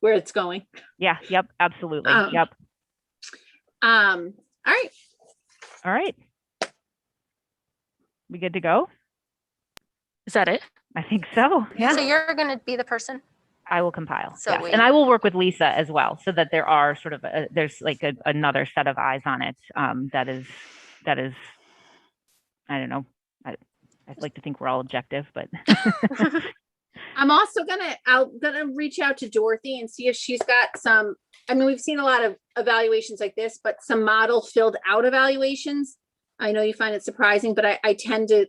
[SPEAKER 1] where it's going.
[SPEAKER 2] Yeah. Yep. Absolutely. Yep.
[SPEAKER 1] All right.
[SPEAKER 2] All right. We good to go?
[SPEAKER 5] is that it?
[SPEAKER 2] I think so. Yeah.
[SPEAKER 7] so you're going to be the person.
[SPEAKER 2] I will compile.
[SPEAKER 7] So
[SPEAKER 2] Yes. And I will work with Lisa as well, so that there are sort of there's like another set of eyes on it. That is, I don't know. I'd like to think we're all objective, but
[SPEAKER 1] I'm also gonna reach out to Dorothy and see if she's got some. I mean, we've seen a lot of evaluations like this, but some model filled out evaluations. I know you find it surprising, but I tend to,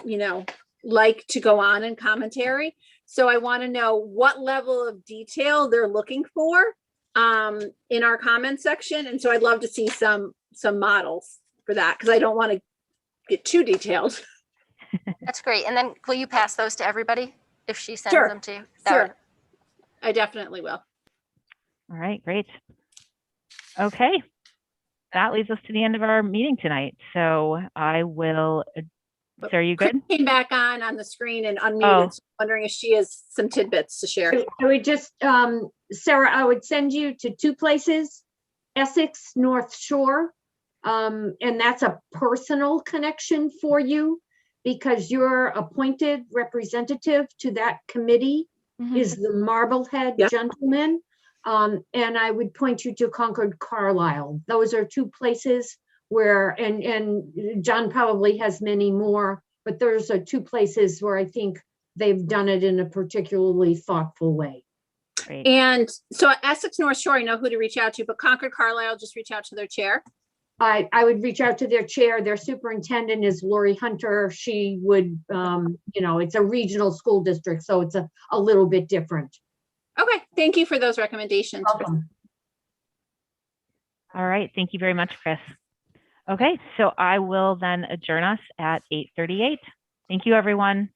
[SPEAKER 1] you know, like to go on in commentary. So I want to know what level of detail they're looking for in our comment section. And so I'd love to see some models for that, because I don't want to get too detailed.
[SPEAKER 7] That's great. And then will you pass those to everybody if she sends
[SPEAKER 1] Sure.
[SPEAKER 7] them to you?
[SPEAKER 1] Sure. I definitely will.
[SPEAKER 2] all right, great. Okay. That leads us to the end of our meeting tonight. So I will, so are you good?
[SPEAKER 1] Chris came back on the screen and unmuted.
[SPEAKER 2] Oh.
[SPEAKER 1] So I'm wondering if she has some tidbits to share.
[SPEAKER 10] I would just, Sarah, I would send you to 2 places, Essex North Shore. And that's a personal connection for you because your appointed representative to that committee is the Marblehead
[SPEAKER 1] Yep.
[SPEAKER 10] gentleman. And I would point you to Concord Carlisle. Those are 2 places where, and John probably has many more, but those are 2 places where I think they've done it in a particularly thoughtful way.
[SPEAKER 2] Great.
[SPEAKER 1] And so at Essex North Shore, I know who to reach out to, but Concord Carlisle, just reach out to their chair.
[SPEAKER 10] I would reach out to their chair. Their superintendent is Lori Hunter. She would, it's a regional school district, so it's a little bit different.
[SPEAKER 1] Okay, thank you for those recommendations.
[SPEAKER 10] Welcome.
[SPEAKER 2] All right. Thank you very much, Chris. Okay, so I will then adjourn us at 8:38. Thank you, everyone.